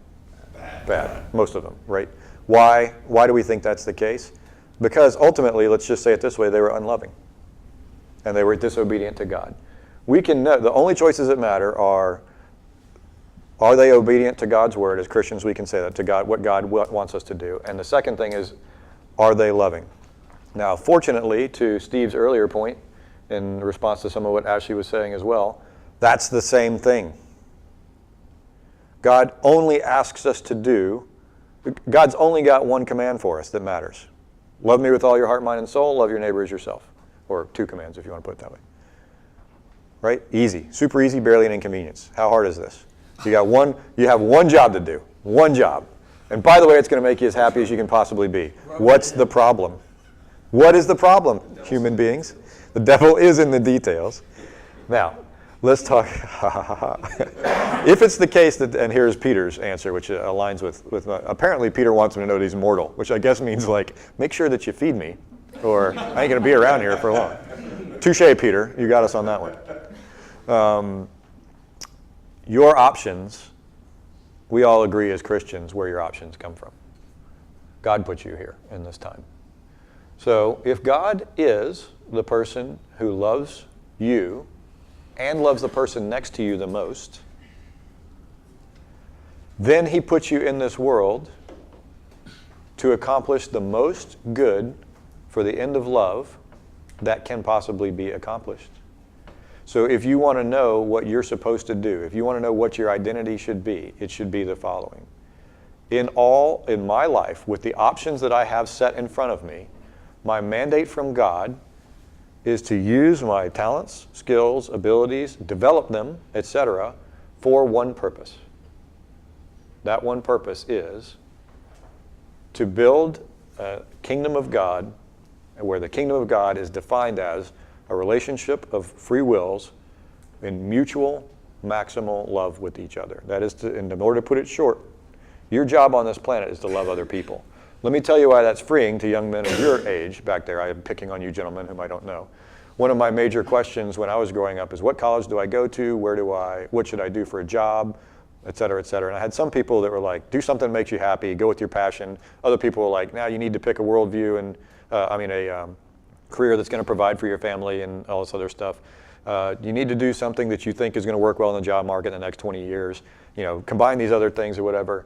Bad. Most of them, right? Why do we think that's the case? Because ultimately, let's just say it this way, they were unloving. And they were disobedient to God. We can know, the only choices that matter are they obedient to God's word? As Christians, we can say that to God, what God wants us to do. And the second thing is, are they loving? Now, fortunately, to Steve's earlier point, in response to some of what Ashley was saying as well, that's the same thing. God only asks us to do, God's only got one command for us that matters. Love me with all your heart, mind, and soul. Love your neighbor as yourself. Or two commands, if you want to put it that way. Right? Easy. Super easy, barely an inconvenience. How hard is this? You have one job to do. One job. And by the way, it's going to make you as happy as you can possibly be. What's the problem? What is the problem, human beings? The devil is in the details. Now, let's talk. If it's the case that, and here's Peter's answer, which aligns with apparently Peter wants me to know that he's mortal, which I guess means like, make sure that you feed me, or I ain't going to be around here for long. Touche, Peter. You got us on that one. Your options, we all agree as Christians where your options come from. God put you here in this time. So if God is the person who loves you and loves the person next to you the most, then he puts you in this world to accomplish the most good for the end of love that can possibly be accomplished. So if you want to know what you're supposed to do, if you want to know what your identity should be, it should be the following. In my life, with the options that I have set in front of me, my mandate from God is to use my talents, skills, abilities, develop them, etc., for one purpose. That one purpose is to build a kingdom of God, where the kingdom of God is defined as a relationship of free wills in mutual, maximal love with each other. That is to, and in order to put it short, your job on this planet is to love other people. Let me tell you why that's freeing to young men of your age back there. I am picking on you gentlemen whom I don't know. One of my major questions when I was growing up is, what college do I go to? What should I do for a job? Et cetera, et cetera. And I had some people that were like, do something that makes you happy, go with your passion. Other people were like, now you need to pick a worldview and, a career that's going to provide for your family and all this other stuff. You need to do something that you think is going to work well in the job market in the next 20 years. You know, combine these other things or whatever.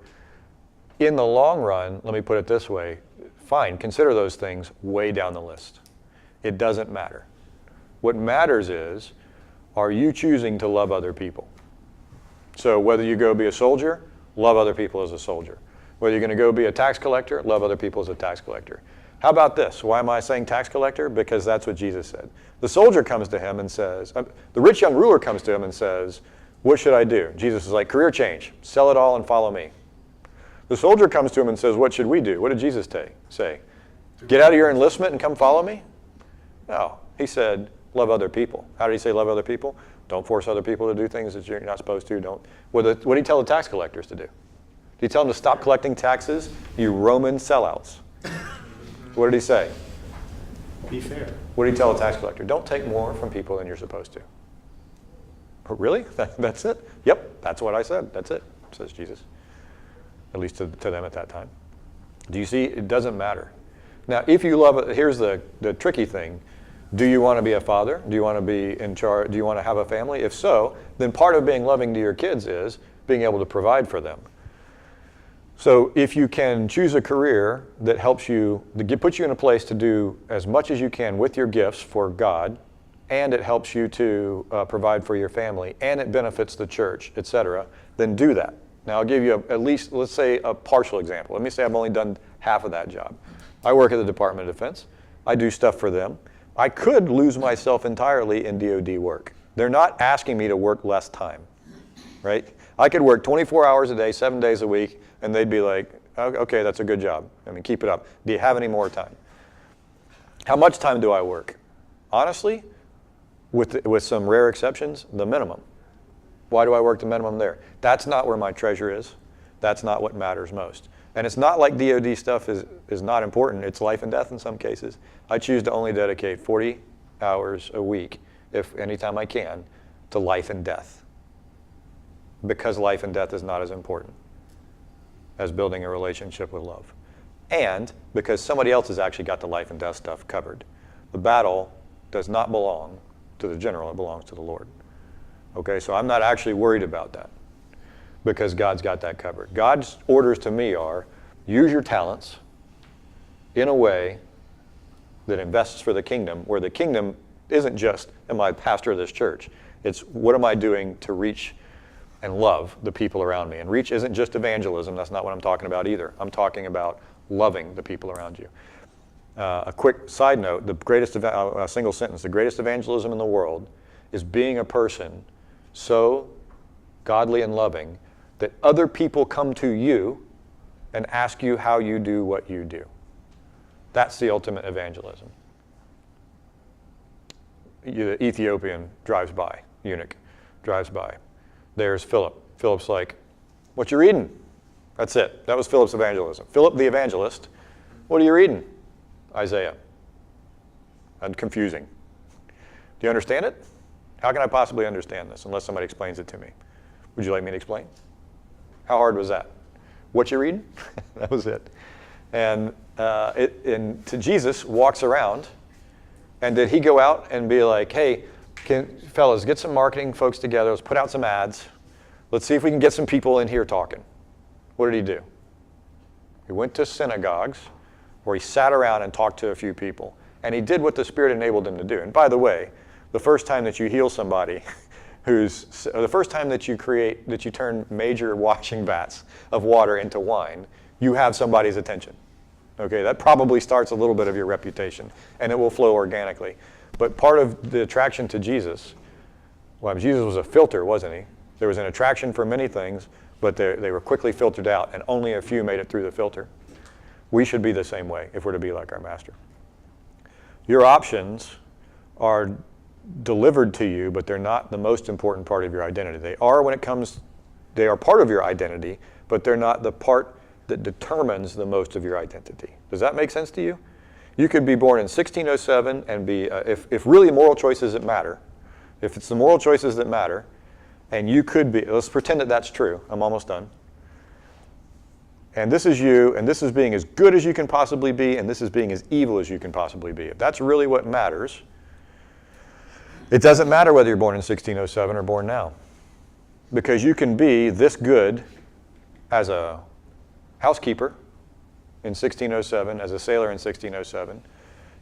In the long run, let me put it this way, fine, consider those things way down the list. It doesn't matter. What matters is, are you choosing to love other people? So whether you go be a soldier, love other people as a soldier. Whether you're going to go be a tax collector, love other people as a tax collector. How about this? Why am I saying tax collector? Because that's what Jesus said. The soldier comes to him and says, the rich young ruler comes to him and says, what should I do? Jesus is like, career change, sell it all and follow me. The soldier comes to him and says, what should we do? What did Jesus say? Get out of your enlistment and come follow me? No, he said, love other people. How did he say love other people? Don't force other people to do things that you're not supposed to. What did he tell the tax collectors to do? Did he tell them to stop collecting taxes? You Roman sellouts. What did he say? Be fair. What did he tell the tax collector? Don't take more from people than you're supposed to. Oh, really? That's it? Yep, that's what I said. That's it, says Jesus. At least to them at that time. Do you see? It doesn't matter. Now, if you love it, here's the tricky thing. Do you want to be a father? Do you want to be in charge? Do you want to have a family? If so, then part of being loving to your kids is being able to provide for them. So if you can choose a career that helps you, that puts you in a place to do as much as you can with your gifts for God, and it helps you to provide for your family, and it benefits the church, etc., then do that. Now I'll give you at least, let's say, a partial example. Let me say I've only done half of that job. I work at the Department of Defense. I do stuff for them. I could lose myself entirely in DoD work. They're not asking me to work less time, right? I could work 24 hours a day, 7 days a week, and they'd be like, okay, that's a good job. I mean, keep it up. Do you have any more time? How much time do I work? Honestly, with some rare exceptions, the minimum. Why do I work the minimum there? That's not where my treasure is. That's not what matters most. And it's not like DoD stuff is not important. It's life and death in some cases. I choose to only dedicate 40 hours a week, if anytime I can, to life and death. Because life and death is not as important as building a relationship with love. And because somebody else has actually got the life and death stuff covered. The battle does not belong to the general, it belongs to the Lord. Okay, so I'm not actually worried about that, because God's got that covered. God's orders to me are, use your talents in a way that invests for the kingdom, where the kingdom isn't just, am I pastor of this church? It's, what am I doing to reach and love the people around me? And reach isn't just evangelism. That's not what I'm talking about either. I'm talking about loving the people around you. A quick side note, the greatest, single sentence, the greatest evangelism in the world is being a person so godly and loving that other people come to you and ask you how you do what you do. That's the ultimate evangelism. The Ethiopian drives by, eunuch drives by. There's Philip. Philip's like, what you reading? That's it. That was Philip's evangelism. Philip the evangelist, what are you reading? Isaiah. And confusing. Do you understand it? How can I possibly understand this unless somebody explains it to me? Would you like me to explain? How hard was that? What you reading? That was it. And to Jesus walks around, and did he go out and be like, hey, fellas, get some marketing folks together, let's put out some ads, let's see if we can get some people in here talking. What did he do? He went to synagogues where he sat around and talked to a few people. And he did what the Spirit enabled him to do. And by the way, the first time that you heal somebody, or the first time that you turn major washing vats of water into wine, you have somebody's attention. Okay, that probably starts a little bit of your reputation, and it will flow organically. But part of the attraction to Jesus, well, Jesus was a filter, wasn't he? There was an attraction for many things, but they were quickly filtered out, and only a few made it through the filter. We should be the same way if we're to be like our Master. Your options are delivered to you, but they're not the most important part of your identity. They are part of your identity, but they're not the part that determines the most of your identity. Does that make sense to you? You could be born in 1607 and be, if really moral choices that matter, if it's the moral choices that matter, and you could be, let's pretend that that's true. I'm almost done. And this is you, and this is being as good as you can possibly be, and this is being as evil as you can possibly be. If that's really what matters, it doesn't matter whether you're born in 1607 or born now. Because you can be this good as a housekeeper in 1607, as a sailor in 1607.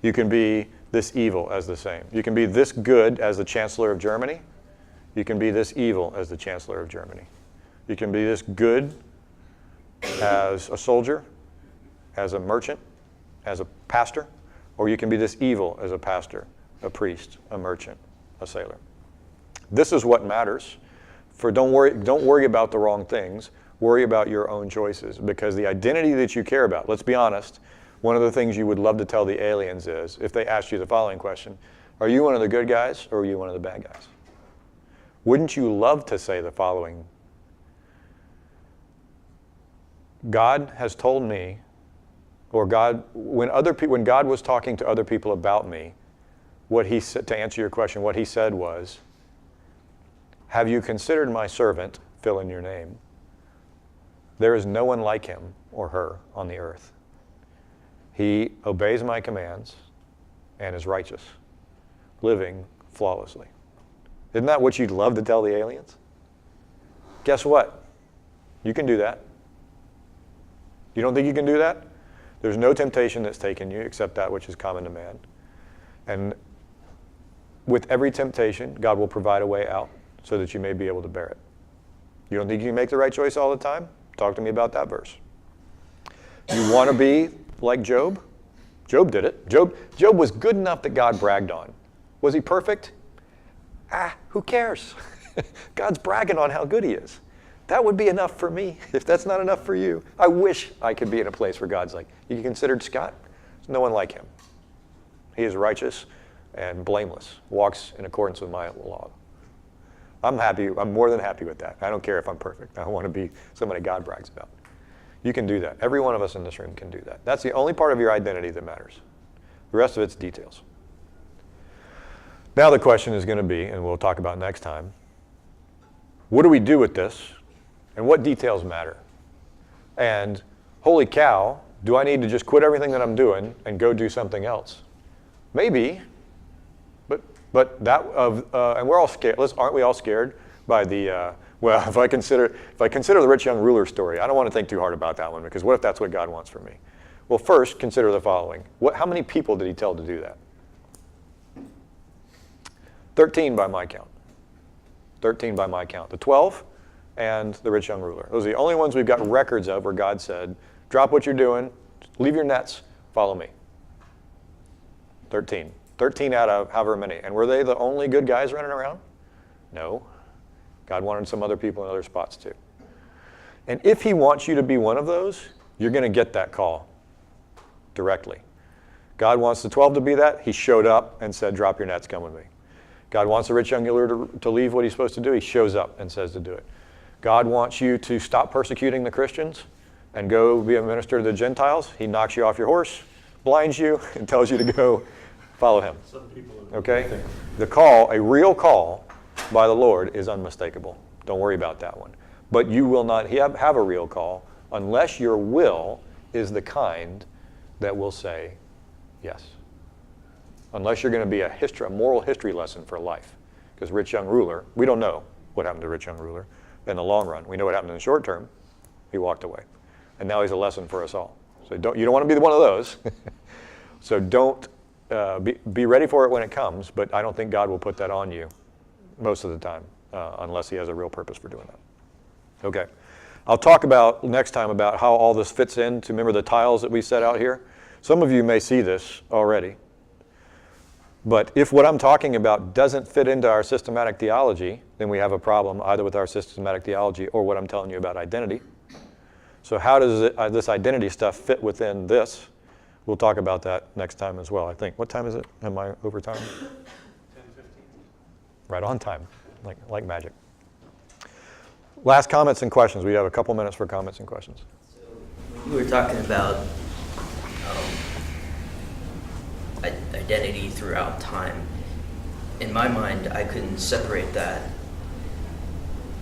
You can be this evil as the same. You can be this good as the Chancellor of Germany. You can be this evil as the Chancellor of Germany. You can be this good as a soldier, as a merchant, as a pastor, or you can be this evil as a pastor, a priest, a merchant, a sailor. This is what matters. Don't worry about the wrong things. Worry about your own choices, because the identity that you care about, let's be honest, one of the things you would love to tell the aliens is, if they asked you the following question, are you one of the good guys or are you one of the bad guys? Wouldn't you love to say the following? God has told me, or when God was talking to other people about me, what he said, to answer your question, what he said was, have you considered my servant, fill in your name? There is no one like him or her on the earth. He obeys my commands and is righteous, living flawlessly. Isn't that what you'd love to tell the aliens? Guess what? You can do that. You don't think you can do that? There's no temptation that's taken you except that which is common to man. And with every temptation, God will provide a way out so that you may be able to bear it. You don't think you can make the right choice all the time? Talk to me about that verse. You want to be like Job? Job did it. Job was good enough that God bragged on. Was he perfect? Who cares? God's bragging on how good he is. That would be enough for me. If that's not enough for you, I wish I could be in a place where God's like, you considered Scott? There's no one like him. He is righteous and blameless, walks in accordance with my law. I'm happy. I'm more than happy with that. I don't care if I'm perfect. I want to be somebody God brags about. You can do that. Every one of us in this room can do that. That's the only part of your identity that matters. The rest of it's details. Now the question is going to be, and we'll talk about next time, what do we do with this, and what details matter? And holy cow, do I need to just quit everything that I'm doing and go do something else? Maybe, but that and we're all scared. Aren't we all scared by the? Well, if I consider the rich young ruler story, I don't want to think too hard about that one, because what if that's what God wants for me? Well, first consider the following: how many people did he tell to do that? 13 by my count. 13 by my count. The 12 and the rich young ruler. Those are the only ones we've got records of where God said, drop what you're doing, leave your nets, follow me. 13. 13 out of however many. And were they the only good guys running around? No. God wanted some other people in other spots too. And if he wants you to be one of those, you're going to get that call directly. God wants the 12 to be that. He showed up and said, drop your nets, come with me. God wants the rich young ruler to leave what he's supposed to do. He shows up and says to do it. God wants you to stop persecuting the Christians and go be a minister to the Gentiles. He knocks you off your horse, blinds you, and tells you to go follow him. Okay? The call, a real call by the Lord, is unmistakable. Don't worry about that one. But you will not have a real call unless your will is the kind that will say yes. Unless you're going to be a moral history lesson for life. Because rich young ruler, we don't know what happened to rich young ruler in the long run. We know what happened in the short term. He walked away. And now he's a lesson for us all. So you don't want to be one of those. So don't be ready for it when it comes, but I don't think God will put that on you most of the time, unless he has a real purpose for doing that. Okay. I'll talk about next time about how all this fits in to remember the tiles that we set out here. Some of you may see this already. But if what I'm talking about doesn't fit into our systematic theology, then we have a problem either with our systematic theology or what I'm telling you about identity. So how does this identity stuff fit within this? We'll talk about that next time as well, I think. What time is it? Am I over time? 10:15. Right on time, like magic. Last comments and questions. We have a couple minutes for comments and questions. So when you were talking about identity throughout time, in my mind, I couldn't separate that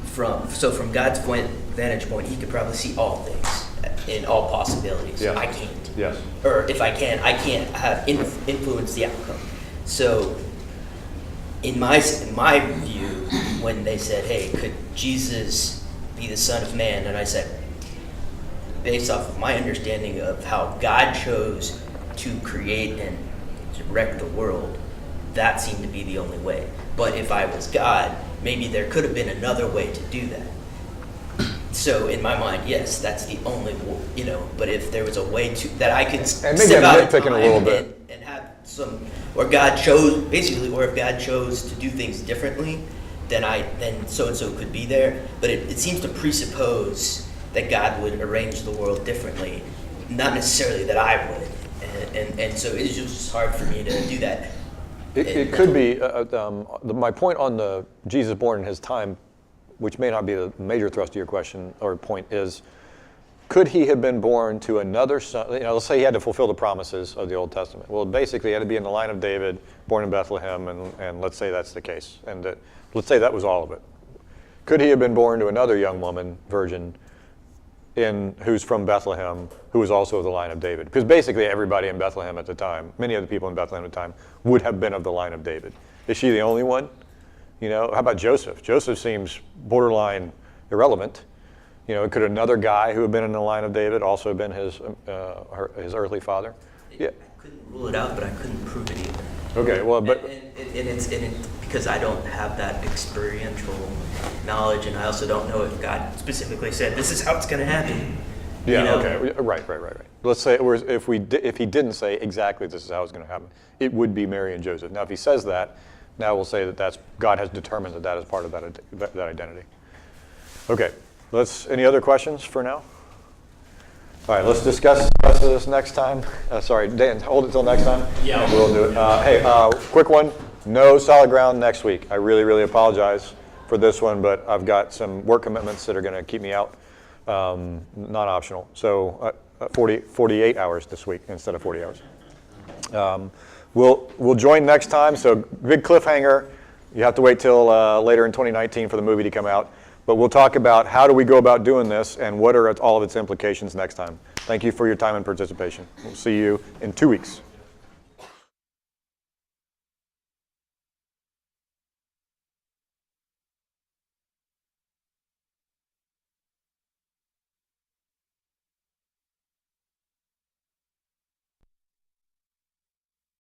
from God's vantage point, he could probably see all things in all possibilities. Yeah. I can't. Yes. Or if I can, I can't have influence the outcome. So in my view, when they said, hey, could Jesus be the Son of Man? And I said, based off of my understanding of how God chose to create and direct the world, that seemed to be the only way. But if I was God, maybe there could have been another way to do that. So in my mind, yes, that's the only, but if there was a way to, that I could and maybe I'm nitpicking a little bit and have some, or God chose, basically, or if God chose to do things differently, then so-and-so could be there. But it seems to presuppose that God would arrange the world differently, not necessarily that I would. And so it's just hard for me to do that. It could be, my point on the Jesus born in his time, which may not be the major thrust of your question or point, is could he have been born to another son? Let's say he had to fulfill the promises of the Old Testament. Well, basically he had to be in the line of David, born in Bethlehem, and let's say that's the case. And let's say that was all of it. Could he have been born to another young woman, virgin, who's from Bethlehem, who was also of the line of David? Because basically everybody in Bethlehem at the time, many of the people in Bethlehem at the time, would have been of the line of David. Is she the only one? How about Joseph? Joseph seems borderline irrelevant. Could another guy who had been in the line of David also have been his earthly father? Yeah. I couldn't rule it out, but I couldn't prove it either. Okay, well, but and it's because I don't have that experiential knowledge, and I also don't know if God specifically said this is how it's going to happen. Yeah. Okay. Right. Let's say if he didn't say exactly this is how it's going to happen, it would be Mary and Joseph. Now, if he says that, now we'll say that God has determined that is part of that identity. Okay. Any other questions for now? All right, let's discuss the rest of this next time. Sorry, Dan, hold it till next time. Yeah. We'll do it. Quick one. No solid ground next week. I really, really apologize for this one, but I've got some work commitments that are going to keep me out. Not optional. So 48 hours this week instead of 40 hours. We'll join next time. So big cliffhanger. You have to wait till later in 2019 for the movie to come out. But we'll talk about how do we go about doing this and what are all of its implications next time. Thank you for your time and participation. We'll see you in 2 weeks.